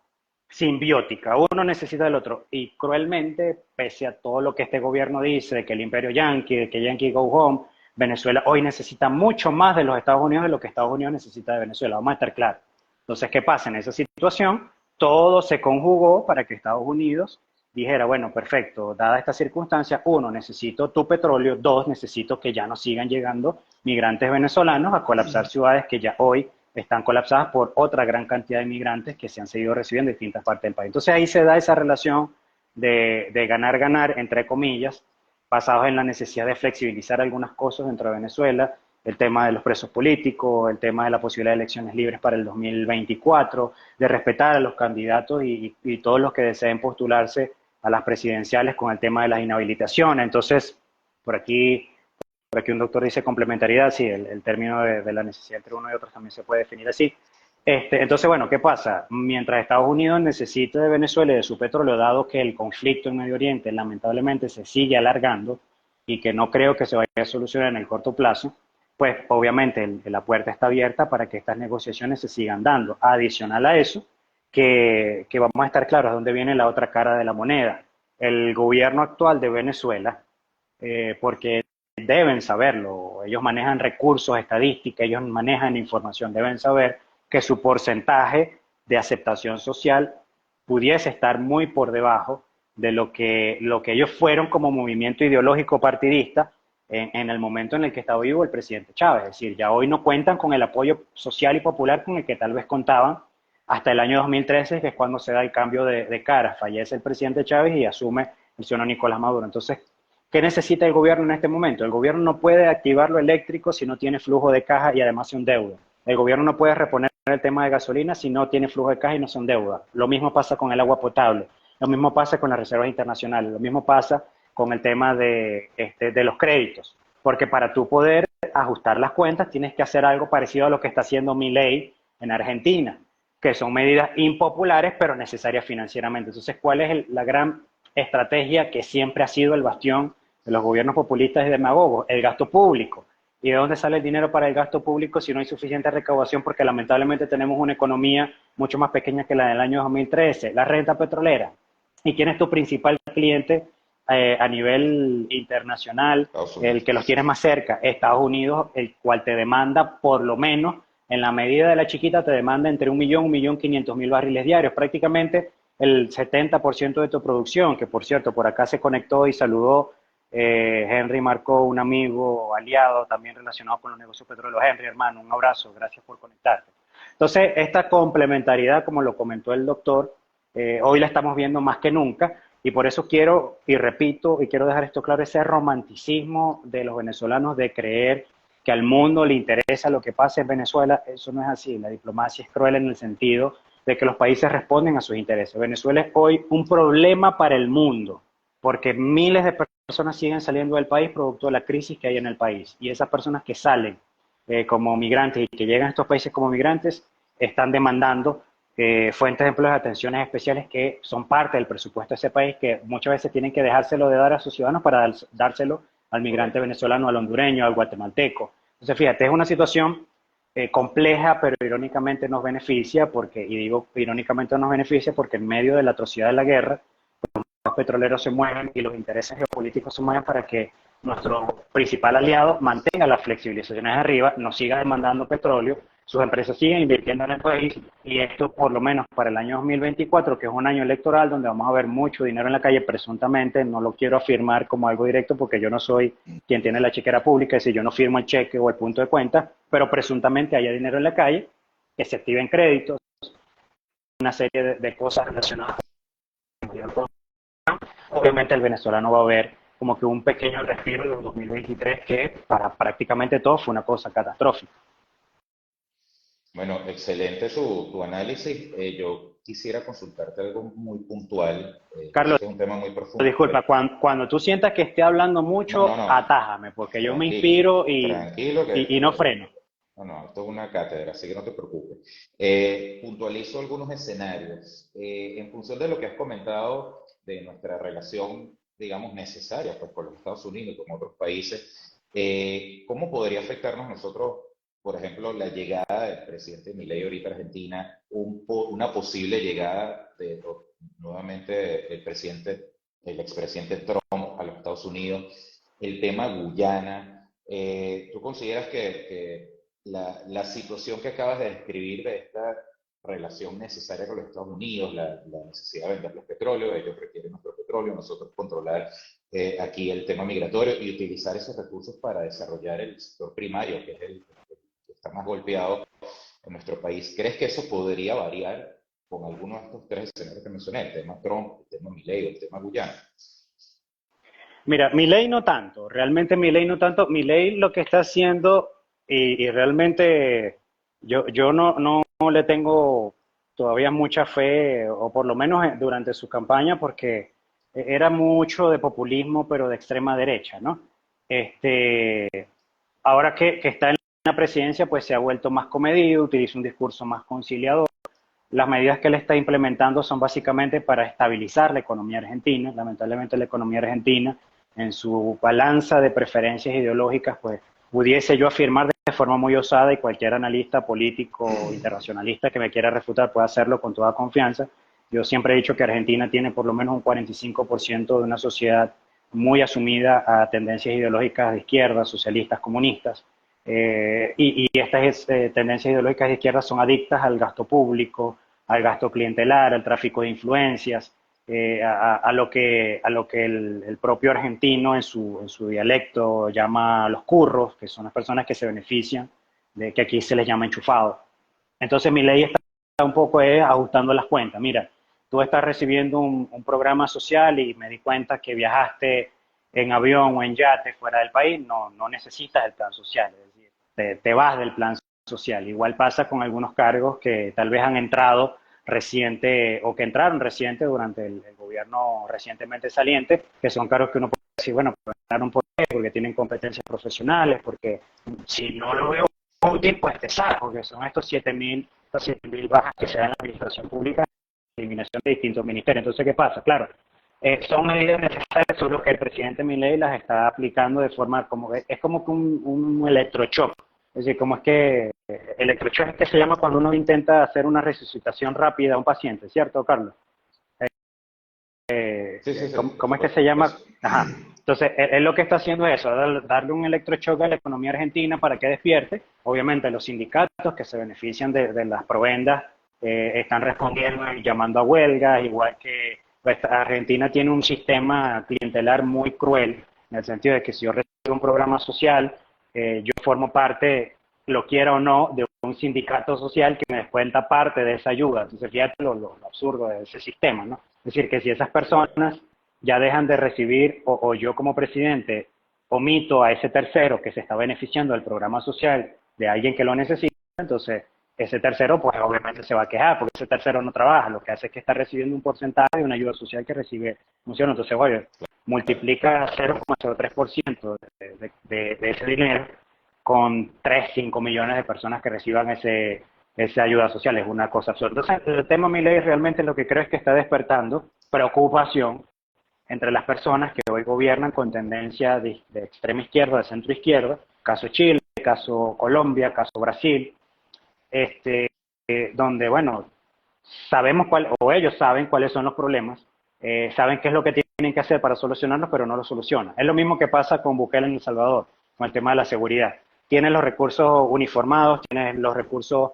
simbiótica, uno necesita del otro, y cruelmente, pese a todo lo que este gobierno dice, de que el imperio yanqui, de que Yankee go home, Venezuela hoy necesita mucho más de los Estados Unidos de lo que Estados Unidos necesita de Venezuela, vamos a estar claros. Entonces, ¿qué pasa? En esa situación, todo se conjugó para que Estados Unidos dijera, bueno, perfecto, dada esta circunstancia, uno, necesito tu petróleo, dos, necesito que ya no sigan llegando migrantes venezolanos a colapsar ciudades que ya hoy están colapsadas por otra gran cantidad de migrantes que se han seguido recibiendo en distintas partes del país. Entonces ahí se da esa relación de ganar-ganar, entre comillas, basados en la necesidad de flexibilizar algunas cosas dentro de Venezuela, el tema de los presos políticos, el tema de la posibilidad de elecciones libres para el 2024, de respetar a los candidatos y todos los que deseen postularse a las presidenciales con el tema de las inhabilitaciones. Entonces, por aquí un doctor dice complementariedad, sí, el término de la necesidad entre uno y otro también se puede definir así. Entonces, bueno, ¿qué pasa? Mientras Estados Unidos necesita de Venezuela y de su petróleo, dado que el conflicto en Medio Oriente lamentablemente se sigue alargando y que no creo que se vaya a solucionar en el corto plazo, pues obviamente la puerta está abierta para que estas negociaciones se sigan dando. Adicional a eso, que vamos a estar claros de dónde viene la otra cara de la moneda. El gobierno actual de Venezuela, porque deben saberlo, ellos manejan recursos, estadísticas, ellos manejan información, deben saber que su porcentaje de aceptación social pudiese estar muy por debajo de lo que ellos fueron como movimiento ideológico partidista en el momento en el que estaba vivo el presidente Chávez. Es decir, ya hoy no cuentan con el apoyo social y popular con el que tal vez contaban hasta el año 2013, que es cuando se da el cambio de cara. Fallece el presidente Chávez y asume el señor Nicolás Maduro. Entonces, ¿qué necesita el gobierno en este momento? El gobierno no puede activar lo eléctrico si no tiene flujo de caja y además un deuda. El gobierno no puede reponer el tema de gasolina si no tiene flujo de caja y no son deuda. Lo mismo pasa con el agua potable, lo mismo pasa con las reservas internacionales, lo mismo pasa con el tema de los créditos. Porque para tú poder ajustar las cuentas tienes que hacer algo parecido a lo que está haciendo Milei en Argentina, que son medidas impopulares pero necesarias financieramente. Entonces, ¿cuál es la gran estrategia que siempre ha sido el bastión de los gobiernos populistas y demagogos? El gasto público. ¿Y de dónde sale el dinero para el gasto público si no hay suficiente recaudación? Porque lamentablemente tenemos una economía mucho más pequeña que la del año 2013. La renta petrolera. ¿Y quién es tu principal cliente a nivel internacional? El que los tienes más cerca, Estados Unidos, el cual te demanda por lo menos, en la medida de la chiquita, te demanda entre 1.500.000 barriles diarios. Prácticamente el 70% de tu producción, que por cierto, por acá se conectó y saludó Henry Marcó, un amigo, aliado, también relacionado con los negocios petroleros. Henry, hermano, un abrazo, gracias por conectarte. Entonces, esta complementariedad, como lo comentó el doctor, hoy la estamos viendo más que nunca, y por eso quiero, y repito, y quiero dejar esto claro, ese romanticismo de los venezolanos de creer que al mundo le interesa lo que pasa en Venezuela. Eso no es así. La diplomacia es cruel en el sentido de que los países responden a sus intereses. Venezuela es hoy un problema para el mundo, porque miles de personas siguen saliendo del país producto de la crisis que hay en el país. Y esas personas que salen como migrantes y que llegan a estos países como migrantes están demandando fuentes de empleo de atenciones especiales que son parte del presupuesto de ese país, que muchas veces tienen que dejárselo de dar a sus ciudadanos para dárselo al migrante venezolano, al hondureño, al guatemalteco. Entonces, fíjate, es una situación compleja, pero irónicamente nos beneficia, porque, y digo irónicamente nos beneficia porque en medio de la atrocidad de la guerra, los petroleros se mueven y los intereses geopolíticos se mueven para que nuestro principal aliado mantenga las flexibilizaciones de arriba, nos siga demandando petróleo, sus empresas siguen invirtiendo en el país y esto por lo menos para el año 2024, que es un año electoral donde vamos a ver mucho dinero en la calle, presuntamente, no lo quiero afirmar como algo directo porque yo no soy quien tiene la chequera pública, es decir, yo no firmo el cheque o el punto de cuenta, pero presuntamente haya dinero en la calle, que se activen créditos, una serie de cosas relacionadas con. Obviamente el venezolano va a ver como que un pequeño respiro de 2023 que para prácticamente todo fue una cosa catastrófica.
Bueno, excelente tu análisis. Yo quisiera consultarte algo muy puntual. Yo sé
Carlos,
que es un tema muy profundo,
disculpa,
pero
cuando tú sientas que esté hablando mucho,
no,
atájame, porque yo me
tranquilo,
inspiro
tranquilo
y no freno.
no, esto es una cátedra, así que no te preocupes. Puntualizo algunos escenarios. En función de lo que has comentado de nuestra relación, digamos, necesaria pues, con los Estados Unidos y con otros países, ¿cómo podría afectarnos nosotros, por ejemplo, la llegada del presidente Milei ahorita a Argentina, una posible llegada de nuevamente el expresidente Trump a los Estados Unidos, el tema Guyana? ¿Tú consideras que la situación que acabas de describir de esta relación necesaria con los Estados Unidos, la necesidad de vender los petróleos, ellos requieren nuestro petróleo, nosotros controlar aquí el tema migratorio y utilizar esos recursos para desarrollar el sector primario, que es el que está más golpeado en nuestro país? ¿Crees que eso podría variar con alguno de estos tres escenarios que mencioné, el tema Trump, el tema Milei o el tema Guyana?
Mira, Milei no tanto, realmente Milei no tanto. Milei lo que está haciendo, y realmente yo no le tengo todavía mucha fe, o por lo menos durante su campaña, porque era mucho de populismo, pero de extrema derecha, ¿no? Este, ahora que está en la presidencia, pues se ha vuelto más comedido, utiliza un discurso más conciliador. Las medidas que él está implementando son básicamente para estabilizar la economía argentina. Lamentablemente la economía argentina, en su balanza de preferencias ideológicas, pues pudiese yo afirmar de forma muy osada, y cualquier analista político internacionalista que me quiera refutar puede hacerlo con toda confianza. Yo siempre he dicho que Argentina tiene por lo menos un 45% de una sociedad muy asumida a tendencias ideológicas de izquierda, socialistas, comunistas. Y estas tendencias ideológicas de izquierda son adictas al gasto público, al gasto clientelar, al tráfico de influencias, a lo que el propio argentino en su dialecto llama los curros, que son las personas que se benefician de que aquí se les llama enchufados. Entonces mi ley está un poco ajustando las cuentas. Mira, tú estás recibiendo un programa social y me di cuenta que viajaste en avión o en yate fuera del país, no necesitas el plan social, es decir, te vas del plan social. Igual pasa con algunos cargos que tal vez han entrado reciente o que entraron reciente durante el gobierno recientemente saliente, que son cargos que uno puede decir, bueno, pues entraron por qué, porque tienen competencias profesionales, porque si no lo veo útil, pues te saco, porque son estos 7.000 bajas que se dan en la administración pública, eliminación de distintos ministerios. Entonces, ¿qué pasa? Claro, son medidas necesarias, solo que el presidente Milei las está aplicando de forma como es como que un electroshock. Es decir, como es que electroshock es que se llama cuando uno intenta hacer una resucitación rápida a un paciente, ¿cierto, Carlos?
Sí, sí, sí, por
¿Cómo es que
supuesto.
se llama?
Eso.
Ajá. Entonces, él lo que está haciendo es eso, darle un electrochoque a la economía argentina para que despierte. Obviamente, los sindicatos que se benefician de las provendas están respondiendo y llamando a huelgas, igual que pues, Argentina tiene un sistema clientelar muy cruel, en el sentido de que si yo recibo un programa social, yo formo parte, lo quiera o no, de un sindicato social que me descuenta parte de esa ayuda. Entonces, fíjate lo absurdo de ese sistema, ¿no? Es decir, que si esas personas ya dejan de recibir, o yo como presidente omito a ese tercero que se está beneficiando del programa social de alguien que lo necesita, entonces ese tercero pues obviamente se va a quejar porque ese tercero no trabaja, lo que hace es que está recibiendo un porcentaje de una ayuda social que recibe función. Entonces, oye, multiplica 0,03% de ese dinero con 3, 5 millones de personas que reciban esa ayuda social. Es una cosa absurda. Entonces, el tema Milei realmente lo que creo es que está despertando preocupación entre las personas que hoy gobiernan con tendencia de extrema izquierda, de centro izquierda, caso Chile, caso Colombia, caso Brasil, donde, bueno, o ellos saben cuáles son los problemas, saben qué es lo que tienen que hacer para solucionarlos, pero no lo solucionan. Es lo mismo que pasa con Bukele en El Salvador, con el tema de la seguridad. Tienen los recursos uniformados, tienen los recursos,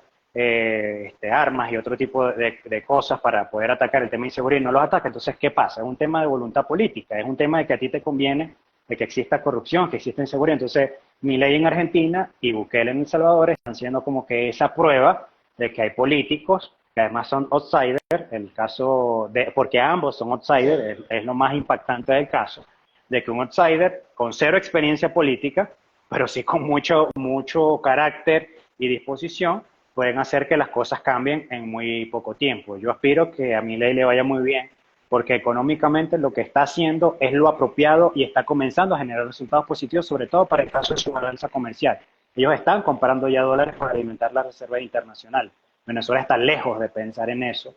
armas y otro tipo de cosas para poder atacar el tema de inseguridad y no los ataca. Entonces, ¿qué pasa? Es un tema de voluntad política, es un tema de que a ti te conviene de que exista corrupción, que exista inseguridad. Entonces, Milei en Argentina y Bukele en El Salvador están siendo como que esa prueba de que hay políticos que además son outsiders, el caso porque ambos son outsiders, es lo más impactante del caso, de que un outsider con cero experiencia política, pero sí con mucho carácter y disposición, pueden hacer que las cosas cambien en muy poco tiempo. Yo aspiro que a Milei le vaya muy bien, porque económicamente lo que está haciendo es lo apropiado y está comenzando a generar resultados positivos, sobre todo para el caso de su balanza comercial. Ellos están comprando ya dólares para alimentar la reserva internacional. Venezuela está lejos de pensar en eso,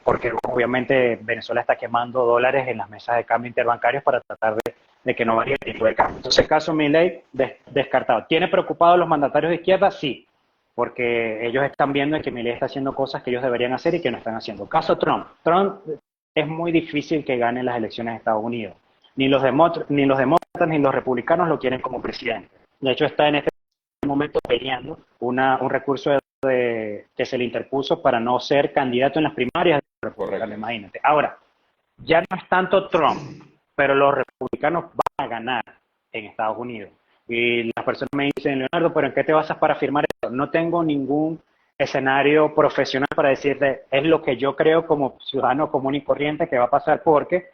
porque obviamente Venezuela está quemando dólares en las mesas de cambio interbancarios para tratar de que no varíe el tipo de cambio. Entonces, el caso Milei, descartado. ¿Tiene preocupados a los mandatarios de izquierda? Sí, porque ellos están viendo que Milei está haciendo cosas que ellos deberían hacer y que no están haciendo. Caso Trump. Trump es muy difícil que gane las elecciones de Estados Unidos. Ni los demócratas ni los republicanos lo quieren como presidente. De hecho, está en este momento peleando un recurso que se le interpuso para no ser candidato en las primarias de los republicanos, imagínate. Ahora, ya no es tanto Trump, pero los republicanos van a ganar en Estados Unidos. Y las personas me dicen, Leonardo, ¿pero en qué te basas para afirmar eso? No tengo ningún escenario profesional para decirte, es lo que yo creo como ciudadano común y corriente que va a pasar porque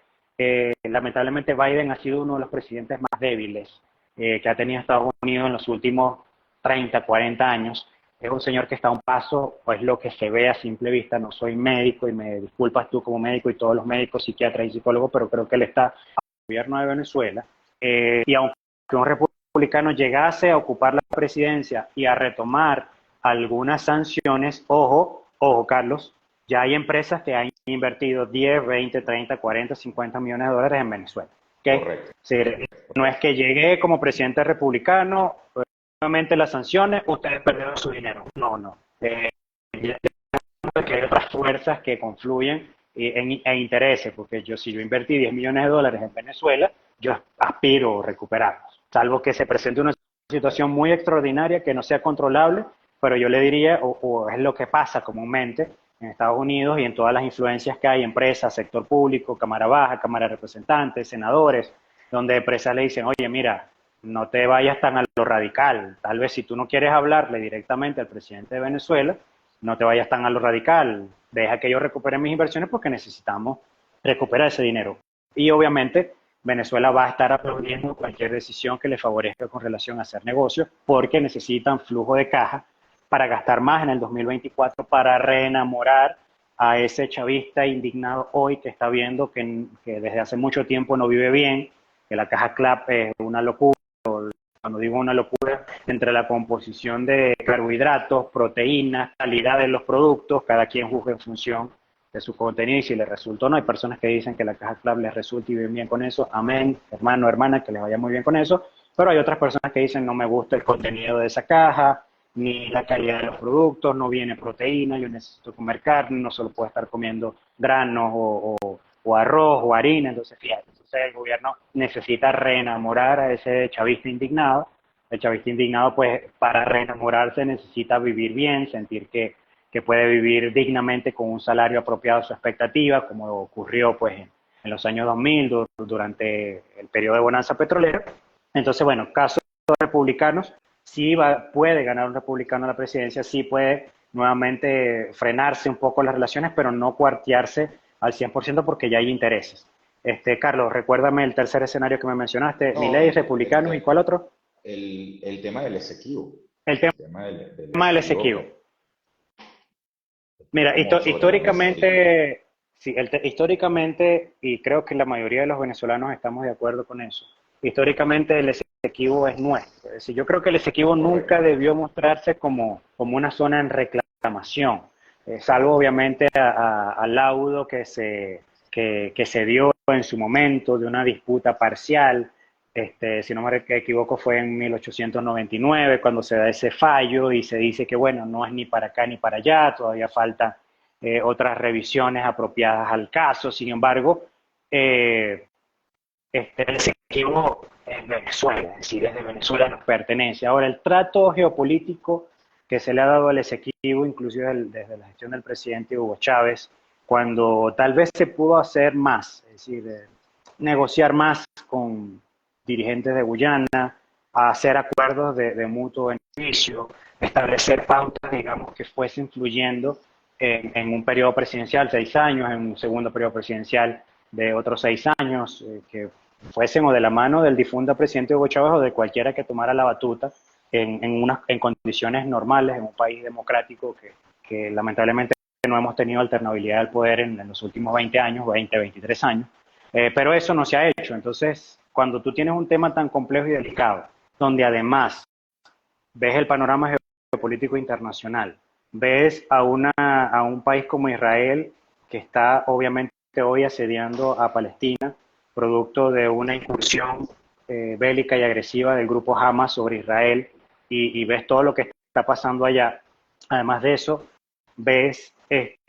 lamentablemente Biden ha sido uno de los presidentes más débiles que ha tenido Estados Unidos en los últimos 30, 40 años. Es un señor que está a un paso, pues lo que se ve a simple vista. No soy médico y me disculpas tú como médico y todos los médicos, psiquiatras y psicólogos, pero creo que él está al gobierno de Venezuela. Y aunque un republicano llegase a ocupar la presidencia y a retomar algunas sanciones, ojo, Carlos, ya hay empresas que han invertido 10, 20, 30, 40, 50 millones de dólares en Venezuela. ¿Okay? Correcto. Sí, no es que llegue como presidente republicano, nuevamente las sanciones, ustedes perdieron su dinero. No. Que hay otras fuerzas que confluyen en intereses, porque si yo invertí 10 millones de dólares en Venezuela, yo aspiro a recuperarlos. Salvo que se presente una situación muy extraordinaria que no sea controlable, pero yo le diría, o es lo que pasa comúnmente en Estados Unidos y en todas las influencias que hay, empresas, sector público, Cámara Baja, Cámara de Representantes, senadores, donde empresas le dicen, oye, mira, no te vayas tan a lo radical. Tal vez si tú no quieres hablarle directamente al presidente de Venezuela, no te vayas tan a lo radical. Deja que yo recupere mis inversiones porque necesitamos recuperar ese dinero. Y obviamente Venezuela va a estar aplaudiendo cualquier decisión que le favorezca con relación a hacer negocios porque necesitan flujo de caja para gastar más en el 2024, para reenamorar a ese chavista indignado hoy que está viendo que desde hace mucho tiempo no vive bien, que la caja CLAP es una locura. Cuando digo una locura, entre la composición de carbohidratos, proteínas, calidad de los productos, cada quien juzga en función de su contenido y si le resulta o no. Hay personas que dicen que la caja CLAP les resulta y bien con eso. Amén, hermano, hermana, que les vaya muy bien con eso. Pero hay otras personas que dicen no me gusta el contenido de esa caja, ni la calidad de los productos, no viene proteína, yo necesito comer carne, no solo puedo estar comiendo granos o arroz o harina. Entonces, fíjate, el gobierno necesita reenamorar a ese chavista indignado. El chavista indignado, pues, para reenamorarse necesita vivir bien, sentir que puede vivir dignamente con un salario apropiado a su expectativa, como ocurrió, pues, en los años 2000, durante el periodo de bonanza petrolera. Entonces, bueno, caso de republicanos, sí puede ganar un republicano la presidencia, sí puede nuevamente frenarse un poco las relaciones, pero no cuartearse al 100% porque ya hay intereses. Carlos, recuérdame el tercer escenario que me mencionaste, Milei, republicanos, ¿y cuál otro?
El tema del Esequibo.
El tema del Esequibo. Mira, históricamente, sí, históricamente, y creo que la mayoría de los venezolanos estamos de acuerdo con eso, históricamente el Esequibo es nuestro. Es decir, yo creo que el Esequibo nunca
Correcto.
debió mostrarse como una zona en reclamación, salvo obviamente al laudo que se dio en su momento de una disputa parcial. Si no me equivoco, fue en 1899 cuando se da ese fallo y se dice que, bueno, no es ni para acá ni para allá, todavía falta otras revisiones apropiadas al caso. Sin embargo, eh, el Esequibo es Venezuela, es decir, desde Venezuela nos pertenece. Ahora, el trato geopolítico que se le ha dado al Esequibo, inclusive desde la gestión del presidente Hugo Chávez, cuando tal vez se pudo hacer más, es decir, negociar más con dirigentes de Guyana, hacer acuerdos de mutuo beneficio, establecer pautas, digamos, que fuesen fluyendo en un periodo presidencial, 6 años, en un segundo periodo presidencial de otros 6 años, que fuesen o de la mano del difunto presidente Hugo Chávez o de cualquiera que tomara la batuta en condiciones normales, en un país democrático que lamentablemente no hemos tenido alternabilidad del poder en los últimos 20 años, 20, 23 años. Pero eso no se ha hecho. Entonces, cuando tú tienes un tema tan complejo y delicado, donde además ves el panorama geopolítico internacional, ves a un país como Israel, que está obviamente hoy asediando a Palestina, producto de una incursión bélica y agresiva del grupo Hamas sobre Israel, y ves todo lo que está pasando allá. Además de eso, ves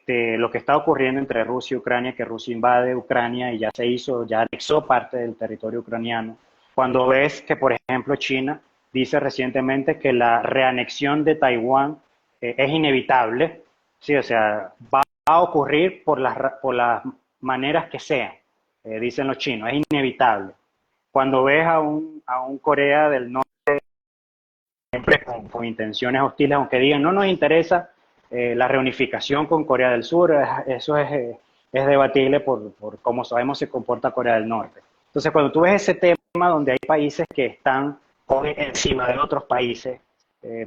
lo que está ocurriendo entre Rusia y Ucrania, que Rusia invade Ucrania y ya anexó parte del territorio ucraniano. Cuando ves que, por ejemplo, China dice recientemente que la reanexión de Taiwán es inevitable, sí, o sea, va a ocurrir por las maneras que sean, dicen los chinos, es inevitable. Cuando ves a un Corea del Norte siempre con intenciones hostiles, aunque digan no nos interesa la reunificación con Corea del Sur, eso es debatible por cómo sabemos se comporta Corea del Norte. Entonces, cuando tú ves ese tema donde hay países que están hoy encima de otros países,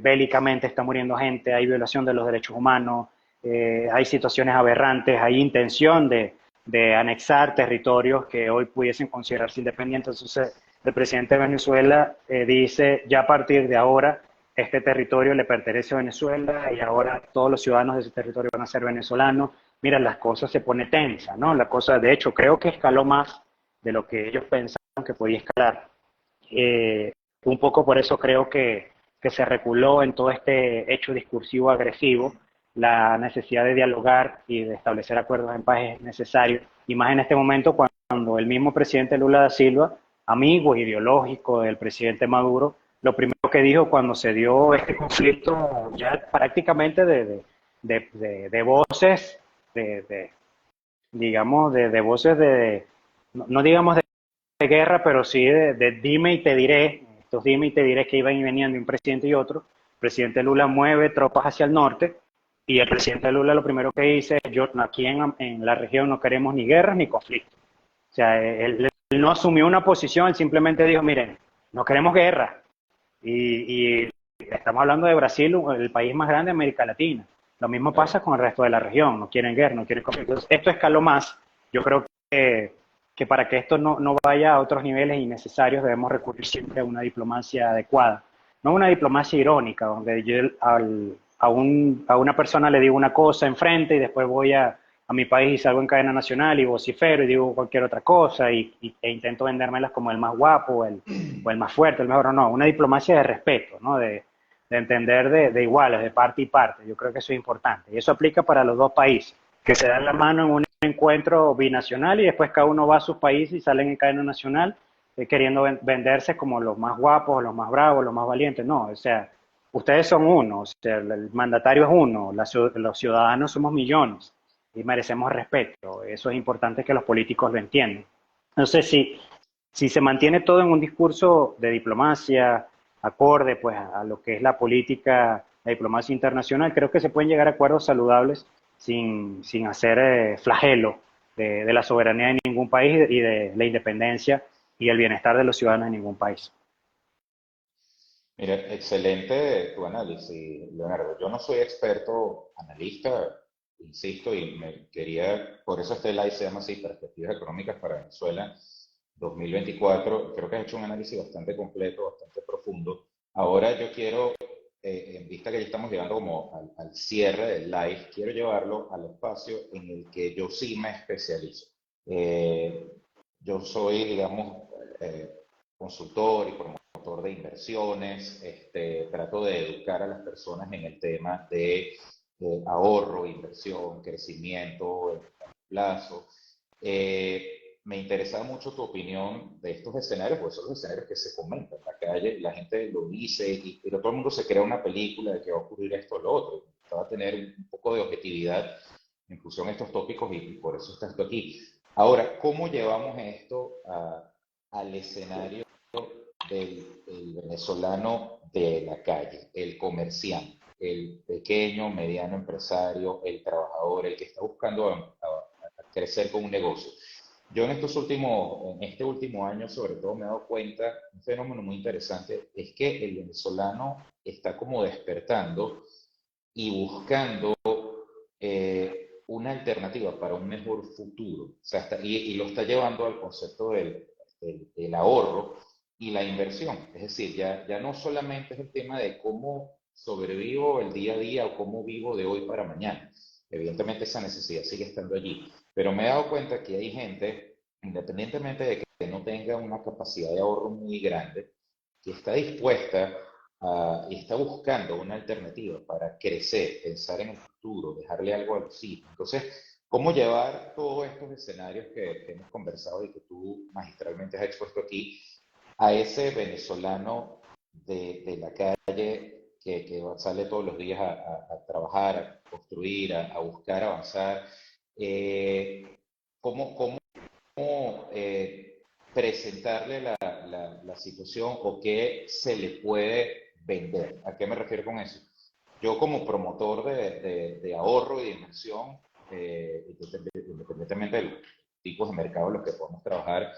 bélicamente está muriendo gente, hay violación de los derechos humanos, hay situaciones aberrantes, hay intención de anexar territorios que hoy pudiesen considerarse independientes. Entonces, el presidente de Venezuela dice, ya a partir de ahora, este territorio le pertenece a Venezuela y ahora todos los ciudadanos de ese territorio van a ser venezolanos. Mira, las cosas se pone tensa, ¿no? La cosa, de hecho, creo que escaló más de lo que ellos pensaban que podía escalar. Un poco por eso creo que se reculó en todo este hecho discursivo agresivo. La necesidad de dialogar y de establecer acuerdos en paz es necesario, y más en este momento cuando el mismo presidente Lula da Silva, amigo ideológico del presidente Maduro, lo primero que dijo cuando se dio este conflicto ya prácticamente de voces, de, digamos, de voces no digamos de guerra, pero sí de dime y te diré, estos dime y te diré que iban y venían de un presidente y otro. El presidente Lula mueve tropas hacia el norte y el presidente Lula lo primero que dice es, yo aquí en la región no queremos ni guerras ni conflictos. O sea, él no asumió una posición, él simplemente dijo, miren, no queremos guerra. Y estamos hablando de Brasil, el país más grande de América Latina. Lo mismo pasa con el resto de la región, no quieren guerra, no quieren conflicto. Entonces, esto escaló más. Yo creo que para que esto no vaya a otros niveles innecesarios debemos recurrir siempre a una diplomacia adecuada. No una diplomacia irónica, donde yo a una persona le digo una cosa enfrente y después voy a mi país y salgo en cadena nacional y vocifero y digo cualquier otra cosa e intento vendérmelas como el más guapo o el más fuerte, el mejor. No, una diplomacia de respeto, ¿no? De entender de iguales, de parte y parte. Yo creo que eso es importante. Y eso aplica para los dos países, que se dan la mano en un encuentro binacional y después cada uno va a sus países y salen en cadena nacional queriendo venderse como los más guapos, los más bravos, los más valientes. No, o sea, ustedes son uno, o sea, el mandatario es uno, los ciudadanos somos millones y merecemos respeto. Eso es importante que los políticos lo entiendan. No sé si se mantiene todo en un discurso de diplomacia, acorde pues a lo que es la política, la diplomacia internacional, creo que se pueden llegar a acuerdos saludables sin hacer flagelo de la soberanía de ningún país y de la independencia y el bienestar de los ciudadanos de ningún país.
Mira, excelente tu análisis, Leonardo. Yo no soy experto analista, insisto, y me quería, por eso este live se llama así, Perspectivas Económicas para Venezuela 2024. Creo que has hecho un análisis bastante completo, bastante profundo. Ahora yo quiero, en vista que ya estamos llegando como al cierre del live, quiero llevarlo al espacio en el que yo sí me especializo. Yo soy, digamos, consultor y promotor de inversiones. Trato de educar a las personas en el tema de ahorro, inversión, crecimiento, en plazo. Me interesaba mucho tu opinión de estos escenarios, porque son los escenarios que se comentan en la calle, la gente lo dice, pero todo el mundo se crea una película de que va a ocurrir esto o lo otro. Va a tener un poco de objetividad en función a estos tópicos y por eso estás tú aquí. Ahora, ¿cómo llevamos esto al escenario del venezolano de la calle, el comerciante, el pequeño, mediano empresario, el trabajador, el que está buscando a crecer con un negocio? Yo en este último año sobre todo me he dado cuenta, un fenómeno muy interesante, es que el venezolano está como despertando y buscando una alternativa para un mejor futuro. O sea, y lo está llevando al concepto del ahorro y la inversión. Es decir, ya no solamente es el tema de cómo sobrevivo el día a día o cómo vivo de hoy para mañana. Evidentemente esa necesidad sigue estando allí, pero me he dado cuenta que hay gente, independientemente de que no tenga una capacidad de ahorro muy grande, que está dispuesta y está buscando una alternativa para crecer, pensar en el futuro, dejarle algo a los hijos. Entonces, ¿cómo llevar todos estos escenarios que hemos conversado y que tú magistralmente has expuesto aquí a ese venezolano de la calle que sale todos los días a trabajar, a construir, a buscar avanzar? ¿Cómo presentarle la situación o qué se le puede vender? ¿A qué me refiero con eso? Yo como promotor de ahorro y de inversión, independientemente de los tipos de mercado en los que podemos trabajar,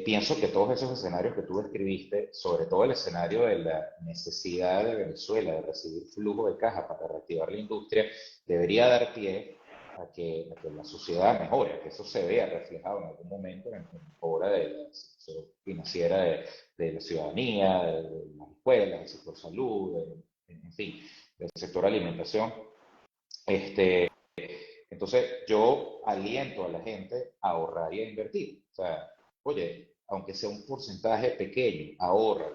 pienso que todos esos escenarios que tú describiste, sobre todo el escenario de la necesidad de Venezuela de recibir flujo de caja para reactivar la industria, debería dar pie a que la sociedad mejore, a que eso se vea reflejado en algún momento en mejora de la situación financiera de la ciudadanía, de las escuelas, del sector salud, en fin, del sector alimentación. Este, entonces, yo aliento a la gente a ahorrar y a invertir. O sea, oye, aunque sea un porcentaje pequeño, ahorra,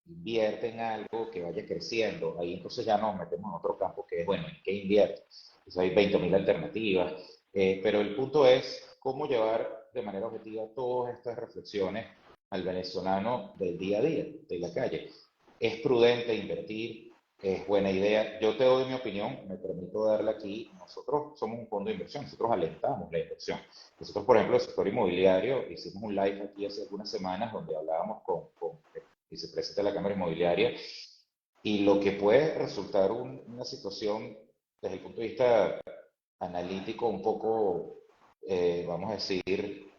invierte en algo que vaya creciendo. Ahí entonces ya nos metemos en otro campo que es, bueno, ¿en qué invierte? Entonces hay 20.000 alternativas. Pero el punto es cómo llevar de manera objetiva todas estas reflexiones al venezolano del día a día, de la calle. ¿Es prudente invertir? ¿Es buena idea? Yo te doy mi opinión, me permito darla aquí. Nosotros somos un fondo de inversión, nosotros alentamos la inversión. Nosotros, por ejemplo, el sector inmobiliario, hicimos un live aquí hace algunas semanas donde hablábamos con el vicepresidente de la Cámara Inmobiliaria y lo que puede resultar una situación desde el punto de vista analítico un poco, vamos a decir,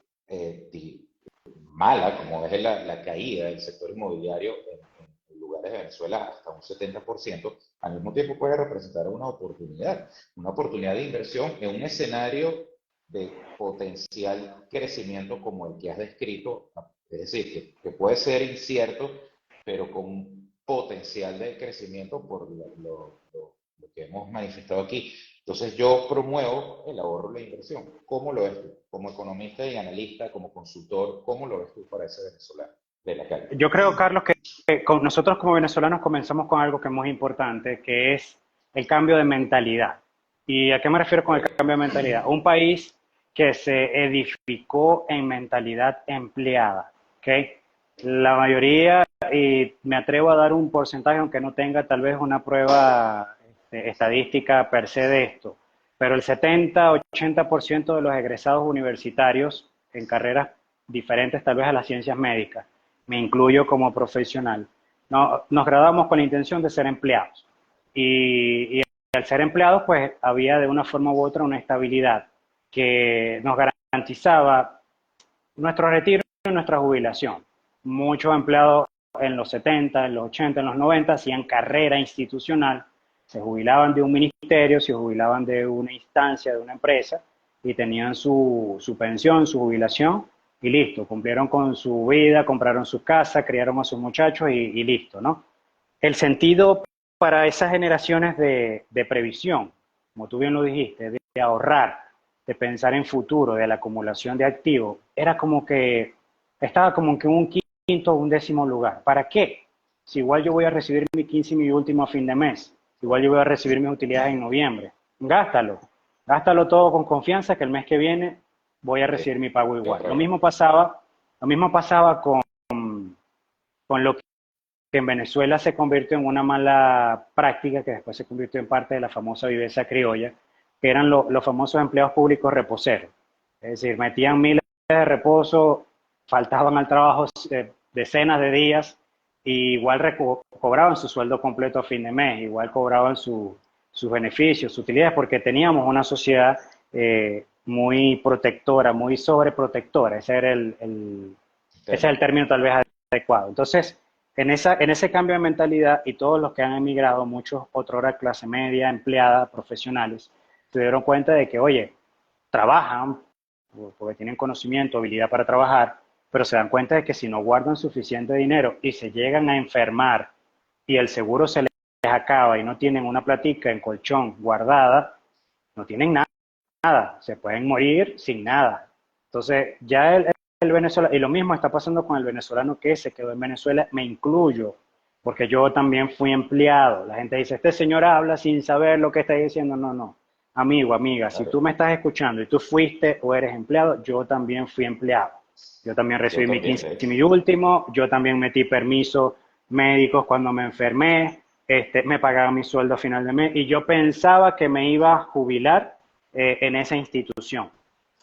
mala, como es la caída del sector inmobiliario en lugares de Venezuela hasta un 70%, al mismo tiempo puede representar una oportunidad de inversión en un escenario de potencial crecimiento como el que has descrito, es decir, que puede ser incierto, pero con un potencial de crecimiento por lo que hemos manifestado aquí. Entonces yo promuevo el ahorro y la inversión. ¿Cómo lo ves tú? Como economista y analista, como consultor, ¿cómo lo ves tú para ese venezolano de la calle?
Yo creo, Carlos, que nosotros como venezolanos comenzamos con algo que es muy importante, que es el cambio de mentalidad. ¿Y a qué me refiero con el cambio de mentalidad? Un país que se edificó en mentalidad empleada, ¿ok? La mayoría, y me atrevo a dar un porcentaje, aunque no tenga tal vez una prueba estadística per se de esto, pero el 70-80% de los egresados universitarios en carreras diferentes tal vez a las ciencias médicas, me incluyo como profesional, no, nos graduamos con la intención de ser empleados. Y al ser empleados, pues había de una forma u otra una estabilidad que nos garantizaba nuestro retiro y nuestra jubilación. Muchos empleados en los 70, en los 80, en los 90 hacían carrera institucional Se jubilaban de un ministerio, se jubilaban de una instancia, de una empresa, y tenían su pensión, su jubilación, y listo, cumplieron con su vida, compraron su casa, criaron a sus muchachos y listo, ¿no? El sentido para esas generaciones de previsión, como tú bien lo dijiste, de ahorrar, de pensar en futuro, de la acumulación de activos, era como que estaba como que en un quinto o un décimo lugar. ¿Para qué? Si igual yo voy a recibir mi 15 y mi último a fin de mes, igual yo voy a recibir mis utilidades en noviembre, gástalo, gástalo todo con confianza que el mes que viene voy a recibir mi pago igual. Lo mismo pasaba con lo que en Venezuela se convirtió en una mala práctica, que después se convirtió en parte de la famosa viveza criolla, que eran los famosos empleados públicos reposeros. Es decir, metían miles de reposo, faltaban al trabajo decenas de días, y igual cobraban su sueldo completo a fin de mes, igual cobraban sus beneficios, sus utilidades, porque teníamos una sociedad muy protectora, muy sobreprotectora. Ese es el término tal vez adecuado. Entonces, en ese cambio de mentalidad, y todos los que han emigrado, muchos otrora clase media, empleada, profesionales, se dieron cuenta de que, oye, trabajan porque tienen conocimiento, habilidad para trabajar, pero se dan cuenta de que si no guardan suficiente dinero y se llegan a enfermar y el seguro se les acaba y no tienen una platica en colchón guardada, no tienen nada, se pueden morir sin nada. Entonces, ya el venezolano, y lo mismo está pasando con el venezolano que se quedó en Venezuela, me incluyo, porque yo también fui empleado. La gente dice, este señor habla sin saber lo que está diciendo. No, no. Amigo, amiga, si
Claro.
tú me estás escuchando y tú fuiste o eres empleado, yo también fui empleado. Yo también
Yo
recibí mi
también,
15
de
y
hecho.
mi último, yo también metí permisos médicos cuando me enfermé, me pagaban mi sueldo a final de mes, y yo pensaba que me iba a jubilar en esa institución,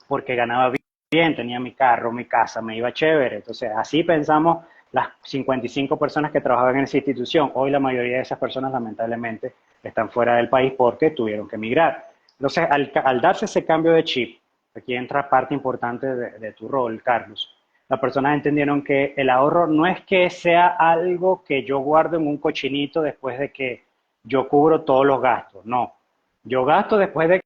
porque ganaba bien, tenía mi carro, mi casa, me iba chévere. Entonces, así pensamos las 55 personas que trabajaban en esa institución. Hoy la mayoría de esas personas lamentablemente están fuera del país porque tuvieron que emigrar. Entonces, al darse ese cambio de chip, aquí entra parte importante de tu rol, Carlos. Las personas entendieron que el ahorro no es que sea algo que yo guardo en un cochinito después de que yo cubro todos los gastos. No, yo gasto después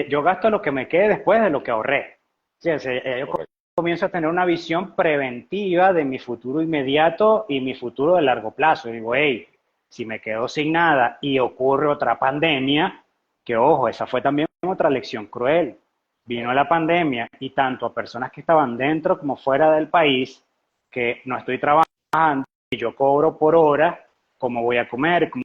yo gasto lo que me quede después de lo que ahorré. Sí, o sea, yo
Correcto.
comienzo a tener una visión preventiva de mi futuro inmediato y mi futuro de largo plazo. Y digo, hey, si me quedo sin nada y ocurre otra pandemia, que ojo, esa fue también otra lección cruel. Vino la pandemia y tanto a personas que estaban dentro como fuera del país, que no estoy trabajando y yo cobro por hora, cómo voy a comer, cómo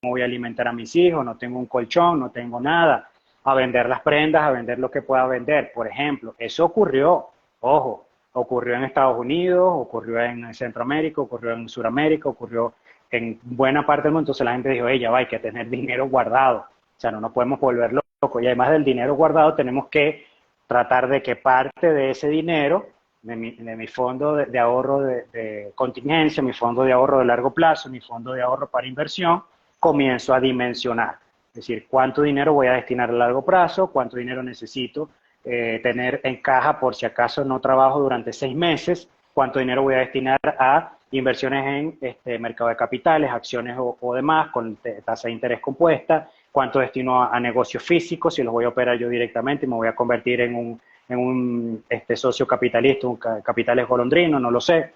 voy a alimentar a mis hijos, no tengo un colchón, no tengo nada, a vender las prendas, a vender lo que pueda vender, por ejemplo. Eso ocurrió, ojo, ocurrió en Estados Unidos, ocurrió en Centroamérica, ocurrió en Sudamérica, ocurrió en buena parte del mundo. Entonces la gente dijo, ya va, hay que tener dinero guardado, o sea, no nos podemos volver locos, y además del dinero guardado tenemos que tratar de que parte de ese dinero, de mi fondo de ahorro de contingencia, mi fondo de ahorro de largo plazo, mi fondo de ahorro para inversión, comienzo a dimensionar. Es decir, cuánto dinero voy a destinar a largo plazo, cuánto dinero necesito tener en caja por si acaso no trabajo durante 6 meses, cuánto dinero voy a destinar a inversiones en mercado de capitales, acciones o demás, con tasa de interés compuesta, cuánto destino a negocios físicos, si los voy a operar yo directamente y me voy a convertir en un socio capitalista, un capitales golondrino, no lo sé.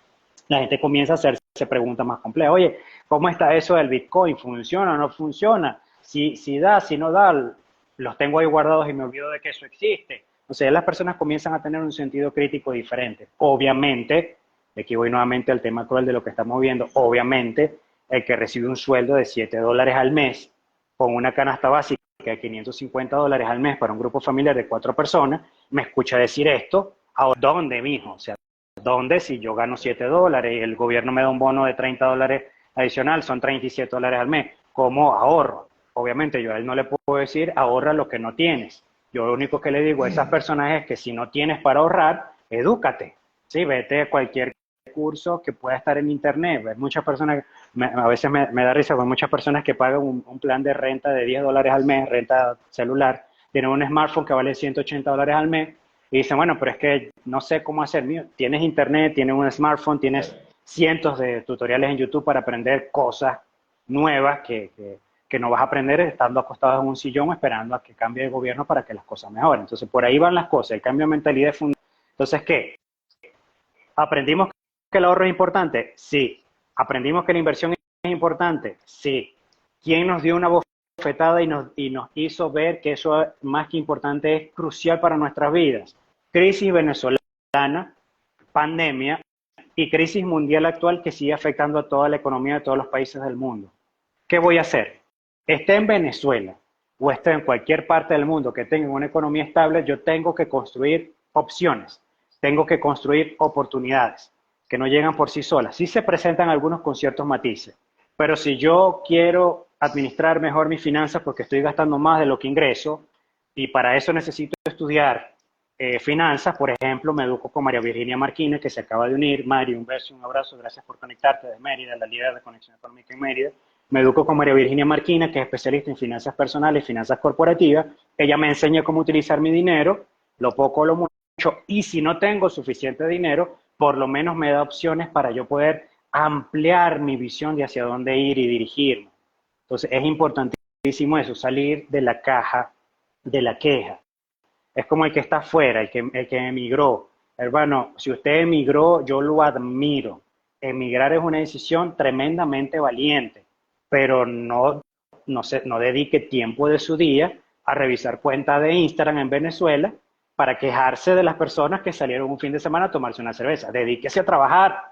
La gente comienza a hacerse preguntas más complejas. Oye, ¿cómo está eso del Bitcoin? ¿Funciona o no funciona? Si da, si no da, los tengo ahí guardados y me olvido de que eso existe. O sea, las personas comienzan a tener un sentido crítico diferente. Obviamente, aquí voy nuevamente al tema cruel de lo que estamos viendo, obviamente, el que recibe un sueldo de $7 al mes con una canasta básica de $550 al mes para un grupo familiar de 4 personas, me escucha decir esto, ¿a dónde, mijo? O sea, ¿dónde si yo gano $7 y el gobierno me da un bono de $30 adicional, son $37 al mes? ¿Cómo ahorro? Obviamente yo a él no le puedo decir ahorra lo que no tienes. Yo lo único que le digo a esas personas es que si no tienes para ahorrar, edúcate. Sí, vete a cualquier curso que pueda estar en internet. Hay muchas personas, a veces me da risa, con muchas personas que pagan un plan de renta de $10 al mes, renta celular, tienen un smartphone que vale $180 al mes, y dicen, bueno, pero es que no sé cómo hacer. Mío, tienes internet, tienes un smartphone, tienes cientos de tutoriales en YouTube para aprender cosas nuevas que no vas a aprender estando acostado en un sillón esperando a que cambie de gobierno para que las cosas mejoren. Entonces, por ahí van las cosas. El cambio de mentalidad es fundamental. Entonces, ¿qué? ¿Aprendimos que el ahorro es importante? Sí. ¿Aprendimos que la inversión es importante? Sí. ¿Quién nos dio una bofetada y nos hizo ver que eso, más que importante, es crucial para nuestras vidas? Crisis venezolana, pandemia y crisis mundial actual que sigue afectando a toda la economía de todos los países del mundo. ¿Qué voy a hacer? Esté en Venezuela o esté en cualquier parte del mundo que tenga una economía estable, yo tengo que construir opciones, tengo que construir oportunidades que no llegan por sí solas. Sí se presentan algunos con ciertos matices, pero si yo quiero administrar mejor mis finanzas porque estoy gastando más de lo que ingreso y para eso necesito estudiar finanzas, por ejemplo, me educo con María Virginia Marquínez, que se acaba de unir. Mari, un beso y un abrazo, gracias por conectarte de Mérida, la líder de Conexión Económica en Mérida. Me educo con María Virginia Marquina, que es especialista en finanzas personales y finanzas corporativas. Ella me enseña cómo utilizar mi dinero, lo poco o lo mucho, y si no tengo suficiente dinero, por lo menos me da opciones para yo poder ampliar mi visión de hacia dónde ir y dirigirme. Entonces es importantísimo eso, salir de la caja de la queja. Es como el que está afuera, el que emigró. Hermano, si usted emigró, yo lo admiro. Emigrar es una decisión tremendamente valiente, pero no dedique tiempo de su día a revisar cuentas de Instagram en Venezuela para quejarse de las personas que salieron un fin de semana a tomarse una cerveza. Dedíquese a trabajar,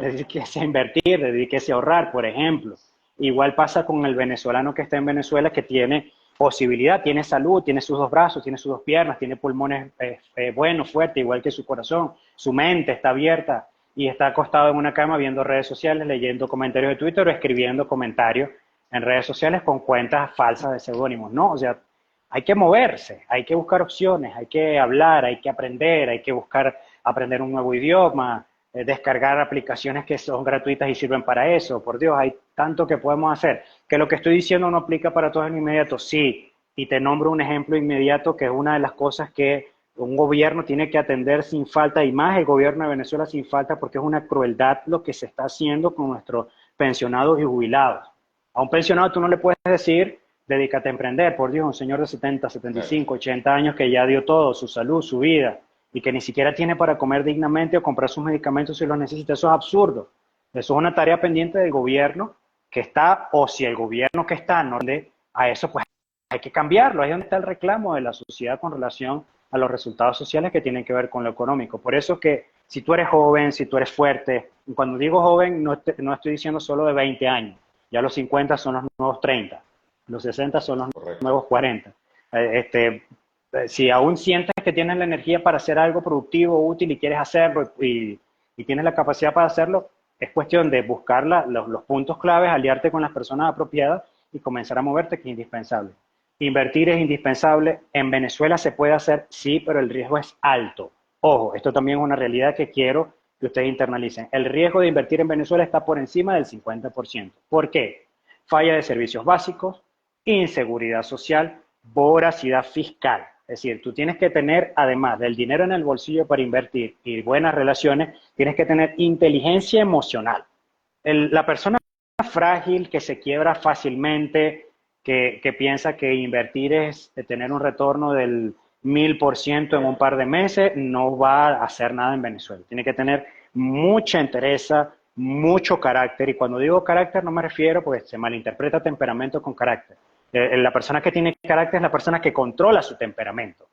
dedíquese a invertir, dedíquese a ahorrar, por ejemplo. Igual pasa con el venezolano que está en Venezuela, que tiene posibilidad, tiene salud, tiene sus dos brazos, tiene sus dos piernas, tiene pulmones buenos, fuertes, igual que su corazón, su mente está abierta y está acostado en una cama viendo redes sociales, leyendo comentarios de Twitter o escribiendo comentarios en redes sociales con cuentas falsas de seudónimos. No, o sea, hay que moverse, hay que buscar opciones, hay que hablar, hay que aprender, hay que buscar aprender un nuevo idioma, descargar aplicaciones que son gratuitas y sirven para eso. Por Dios, hay tanto que podemos hacer. Que lo que estoy diciendo no aplica para todos en inmediato, sí. Y te nombro un ejemplo inmediato que es una de las cosas que un gobierno tiene que atender sin falta, y más el gobierno de Venezuela sin falta, porque es una crueldad lo que se está haciendo con nuestros pensionados y jubilados. A un pensionado tú no le puedes decir, dedícate a emprender. Por Dios, un señor de 70, 75, 80 años que ya dio todo, su salud, su vida, y que ni siquiera tiene para comer dignamente o comprar sus medicamentos si los necesita. Eso es absurdo. Eso es una tarea pendiente del gobierno que está, o si el gobierno que está no responde a eso, pues hay que cambiarlo. Ahí es donde está el reclamo de la sociedad con relación a los resultados sociales que tienen que ver con lo económico. Por eso es que si tú eres joven, si tú eres fuerte, y cuando digo joven no estoy diciendo solo de 20 años, ya los 50 son los nuevos 30, los 60 son los nuevos 40. Si aún sientes que tienes la energía para hacer algo productivo, útil y quieres hacerlo y tienes la capacidad para hacerlo, es cuestión de buscar los puntos claves, aliarte con las personas apropiadas y comenzar a moverte, que es indispensable. Invertir es indispensable. En Venezuela se puede hacer, sí, pero el riesgo es alto. Ojo, esto también es una realidad que quiero que ustedes internalicen. El riesgo de invertir en Venezuela está por encima del 50%. ¿Por qué? Falla de servicios básicos, inseguridad social, voracidad fiscal. Es decir, tú tienes que tener, además del dinero en el bolsillo para invertir y buenas relaciones, tienes que tener inteligencia emocional. La persona frágil que se quiebra fácilmente, que piensa que invertir es tener un retorno del 1000% en un par de meses, no va a hacer nada en Venezuela. Tiene que tener mucha entereza, mucho carácter. Y cuando digo carácter no me refiero, porque se malinterpreta temperamento con carácter. La persona que tiene carácter es la persona que controla su temperamento.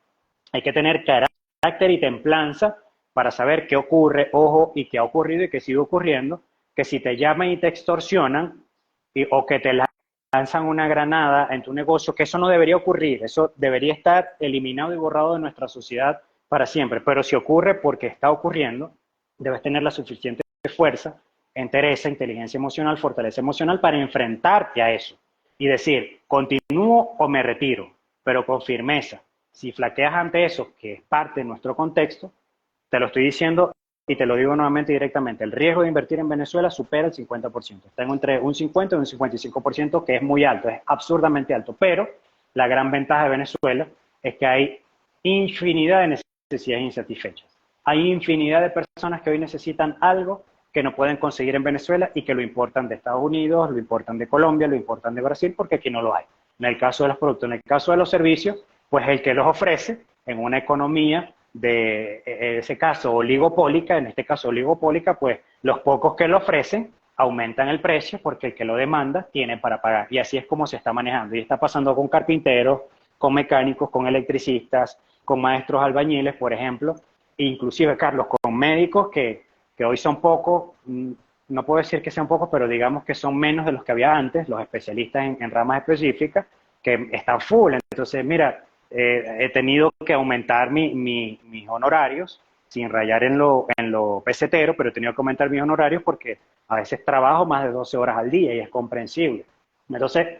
Hay que tener carácter y templanza para saber qué ocurre, ojo, y qué ha ocurrido y qué sigue ocurriendo, que si te llaman y te extorsionan o que te lanzan una granada en tu negocio, que eso no debería ocurrir, eso debería estar eliminado y borrado de nuestra sociedad para siempre. Pero si ocurre porque está ocurriendo, debes tener la suficiente fuerza, entereza, inteligencia emocional, fortaleza emocional para enfrentarte a eso y decir, continúo o me retiro, pero con firmeza. Si flaqueas ante eso, que es parte de nuestro contexto, te lo estoy diciendo y te lo digo nuevamente directamente, el riesgo de invertir en Venezuela supera el 50%. Está entre un 50 y un 55%, que es muy alto, es absurdamente alto. Pero la gran ventaja de Venezuela es que hay infinidad de necesidades insatisfechas. Hay infinidad de personas que hoy necesitan algo que no pueden conseguir en Venezuela y que lo importan de Estados Unidos, lo importan de Colombia, lo importan de Brasil, porque aquí no lo hay. En el caso de los productos, en el caso de los servicios, pues el que los ofrece en una economía de, en ese caso, oligopólica, en este caso oligopólica, pues los pocos que lo ofrecen aumentan el precio porque el que lo demanda tiene para pagar. Y así es como se está manejando. Y está pasando con carpinteros, con mecánicos, con electricistas, con maestros albañiles, por ejemplo, inclusive, Carlos, con médicos que hoy son pocos, no puedo decir que sean pocos, pero digamos que son menos de los que había antes, los especialistas en ramas específicas, que están full. Entonces, mira, he tenido que aumentar mis honorarios, sin rayar en lo pesetero, pero he tenido que aumentar mis honorarios porque a veces trabajo más de 12 horas al día y es comprensible. Entonces,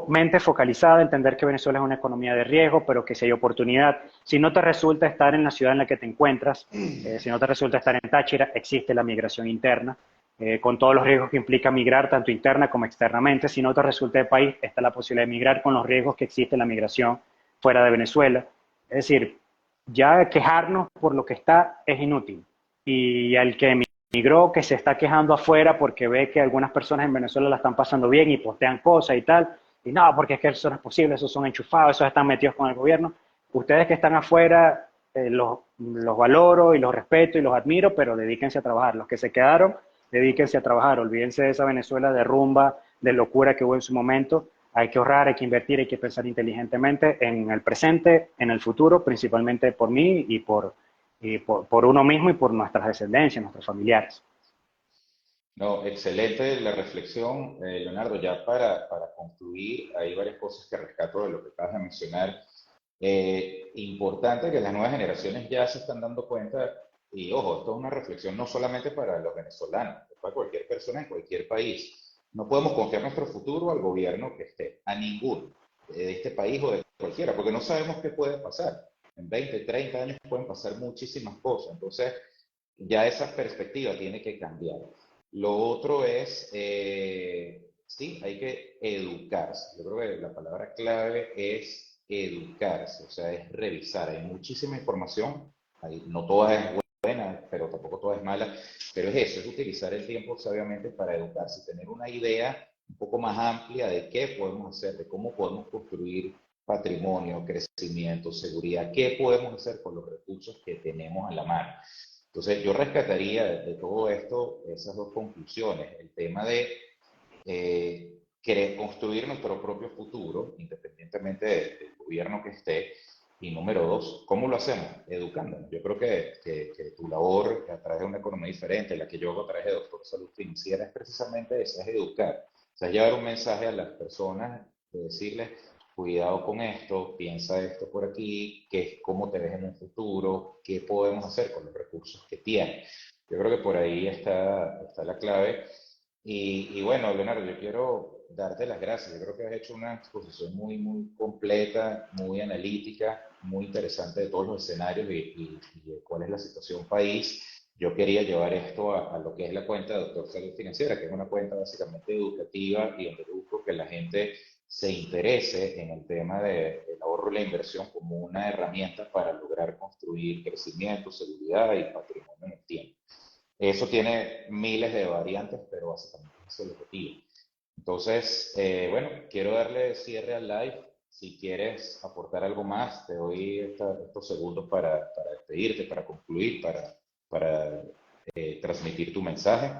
mente focalizada, entender que Venezuela es una economía de riesgo, pero que si hay oportunidad, si no te resulta estar en la ciudad en la que te encuentras, si no te resulta estar en Táchira, existe la migración interna, con todos los riesgos que implica migrar, tanto interna como externamente. Si no te resulta de país, está la posibilidad de migrar con los riesgos que existe la migración fuera de Venezuela. Es decir, ya quejarnos por lo que está es inútil. Y al que migró, que se está quejando afuera porque ve que algunas personas en Venezuela la están pasando bien y postean cosas y tal, y no, porque es que eso no es posible, esos son enchufados, esos están metidos con el gobierno. Ustedes que están afuera, los valoro y los respeto y los admiro, pero dedíquense a trabajar. Los que se quedaron, dedíquense a trabajar, olvídense de esa Venezuela de rumba, de locura que hubo en su momento. Hay que ahorrar, hay que invertir, hay que pensar inteligentemente en el presente, en el futuro, principalmente por mí y por uno mismo y por nuestras descendencias, nuestros familiares.
No, excelente la reflexión, Leonardo. Ya para concluir, hay varias cosas que rescato de lo que acabas de mencionar. Importante que las nuevas generaciones ya se están dando cuenta, y ojo, esto es una reflexión no solamente para los venezolanos, es para cualquier persona en cualquier país. No podemos confiar nuestro futuro al gobierno que esté, a ninguno, de este país o de cualquiera, porque no sabemos qué puede pasar. En 20, 30 años pueden pasar muchísimas cosas. Entonces, ya esa perspectiva tiene que cambiar. Lo otro es, sí, hay que educarse. Yo creo que la palabra clave es educarse, o sea, es revisar. Hay muchísima información, no toda es buena, pero tampoco toda es mala, pero es eso, es utilizar el tiempo sabiamente para educarse, tener una idea un poco más amplia de qué podemos hacer, de cómo podemos construir patrimonio, crecimiento, seguridad, qué podemos hacer con los recursos que tenemos a la mano. Entonces, yo rescataría de todo esto esas dos conclusiones. El tema de querer construir nuestro propio futuro, independientemente del gobierno que esté. Y número dos, ¿cómo lo hacemos? Educándonos. Yo creo que tu labor a través de una economía diferente, la que yo hago a través de Doctor Salud Financiera, es precisamente eso, es educar. O sea, es llevar un mensaje a las personas, de decirles, cuidado con esto, piensa esto por aquí, cómo te ves en un futuro, qué podemos hacer con los recursos que tienes. Yo creo que por ahí está la clave. Y bueno, Leonardo, yo quiero darte las gracias. Yo creo que has hecho una exposición muy, muy completa, muy analítica, muy interesante de todos los escenarios y de cuál es la situación país. Yo quería llevar esto a lo que es la cuenta de Doctor Salud Financiera, que es una cuenta básicamente educativa y donde busco que la gente se interese en el tema del ahorro y la inversión como una herramienta para lograr construir crecimiento, seguridad y patrimonio en el tiempo. Eso tiene miles de variantes, pero básicamente ese es el objetivo. Entonces, bueno, quiero darle cierre al live. Si quieres aportar algo más, te doy estos segundos para despedirte, para concluir, para transmitir tu mensaje.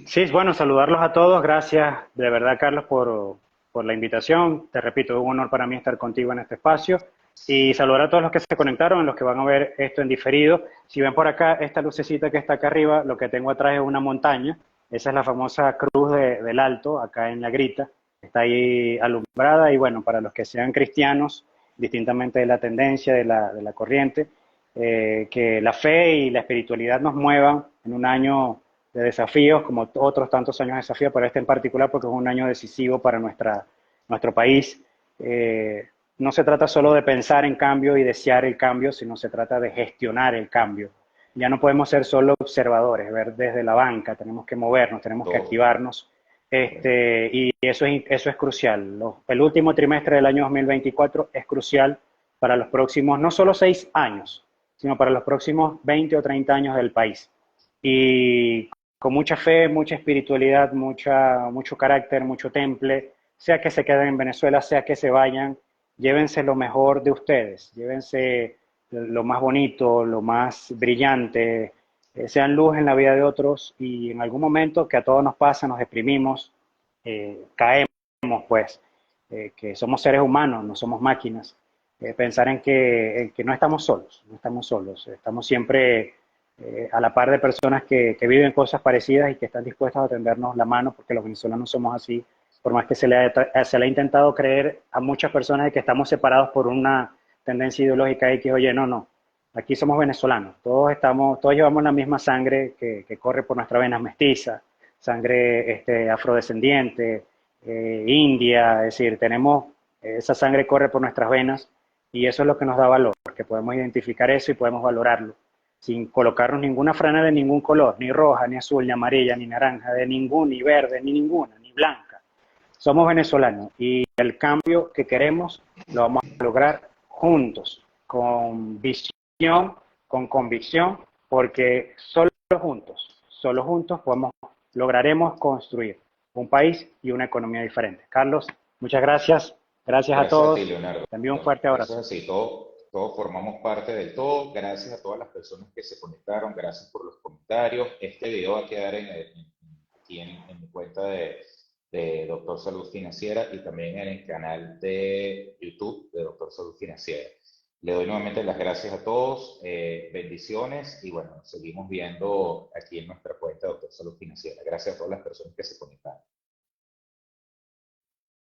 Sí, bueno, saludarlos a todos. Gracias de verdad, Carlos, por la invitación. Te repito, es un honor para mí estar contigo en este espacio. Y saludar a todos los que se conectaron, los que van a ver esto en diferido. Si ven por acá, esta lucecita que está acá arriba, lo que tengo atrás es una montaña. Esa es la famosa Cruz del Alto, acá en La Grita. Está ahí alumbrada y bueno, para los que sean cristianos, distintamente de la tendencia, de la corriente, que la fe y la espiritualidad nos muevan en un año de desafíos, como otros tantos años de desafíos, pero este en particular porque es un año decisivo para nuestro país. No se trata solo de pensar en cambio y desear el cambio, sino se trata de gestionar el cambio. Ya no podemos ser solo observadores, ver desde la banca, tenemos que movernos, tenemos que activarnos, y eso es crucial. El último trimestre del año 2024 es crucial para los próximos, no solo 6 años, sino para los próximos 20 o 30 años del país. y con mucha fe, mucha espiritualidad, mucho carácter, mucho temple, sea que se queden en Venezuela, sea que se vayan, llévense lo mejor de ustedes, llévense lo más bonito, lo más brillante, sean luz en la vida de otros y en algún momento que a todos nos pasa, nos deprimimos, caemos pues, que somos seres humanos, no somos máquinas, pensar en que no estamos solos, no estamos solos, estamos siempre a la par de personas que viven cosas parecidas y que están dispuestas a tendernos la mano, porque los venezolanos somos así, por más que se le ha intentado creer a muchas personas de que estamos separados por una tendencia ideológica X, oye, no, no, aquí somos venezolanos, todos llevamos la misma sangre que corre por nuestras venas mestizas, sangre afrodescendiente, india, es decir, tenemos, esa sangre corre por nuestras venas y eso es lo que nos da valor, que podemos identificar eso y podemos valorarlo sin colocarnos ninguna frana de ningún color, ni roja, ni azul, ni amarilla, ni naranja, de ningún, ni verde, ni ninguna, ni blanca. Somos venezolanos y el cambio que queremos lo vamos a lograr juntos, con visión, con convicción, porque solo juntos podemos, lograremos construir un país y una economía diferente. Carlos, muchas gracias. Gracias a
Gracias a ti,
todos.
Leonardo.
Te envío un fuerte
Eso
abrazo.
es así, todos formamos parte del todo. Gracias a todas las personas que se conectaron, gracias por los comentarios. Este video va a quedar aquí en mi cuenta de Doctor Salud Financiera y también en el canal de YouTube de Doctor Salud Financiera. Le doy nuevamente las gracias a todos, bendiciones y bueno, nos seguimos viendo aquí en nuestra cuenta de Doctor Salud Financiera. Gracias a todas las personas que se conectaron.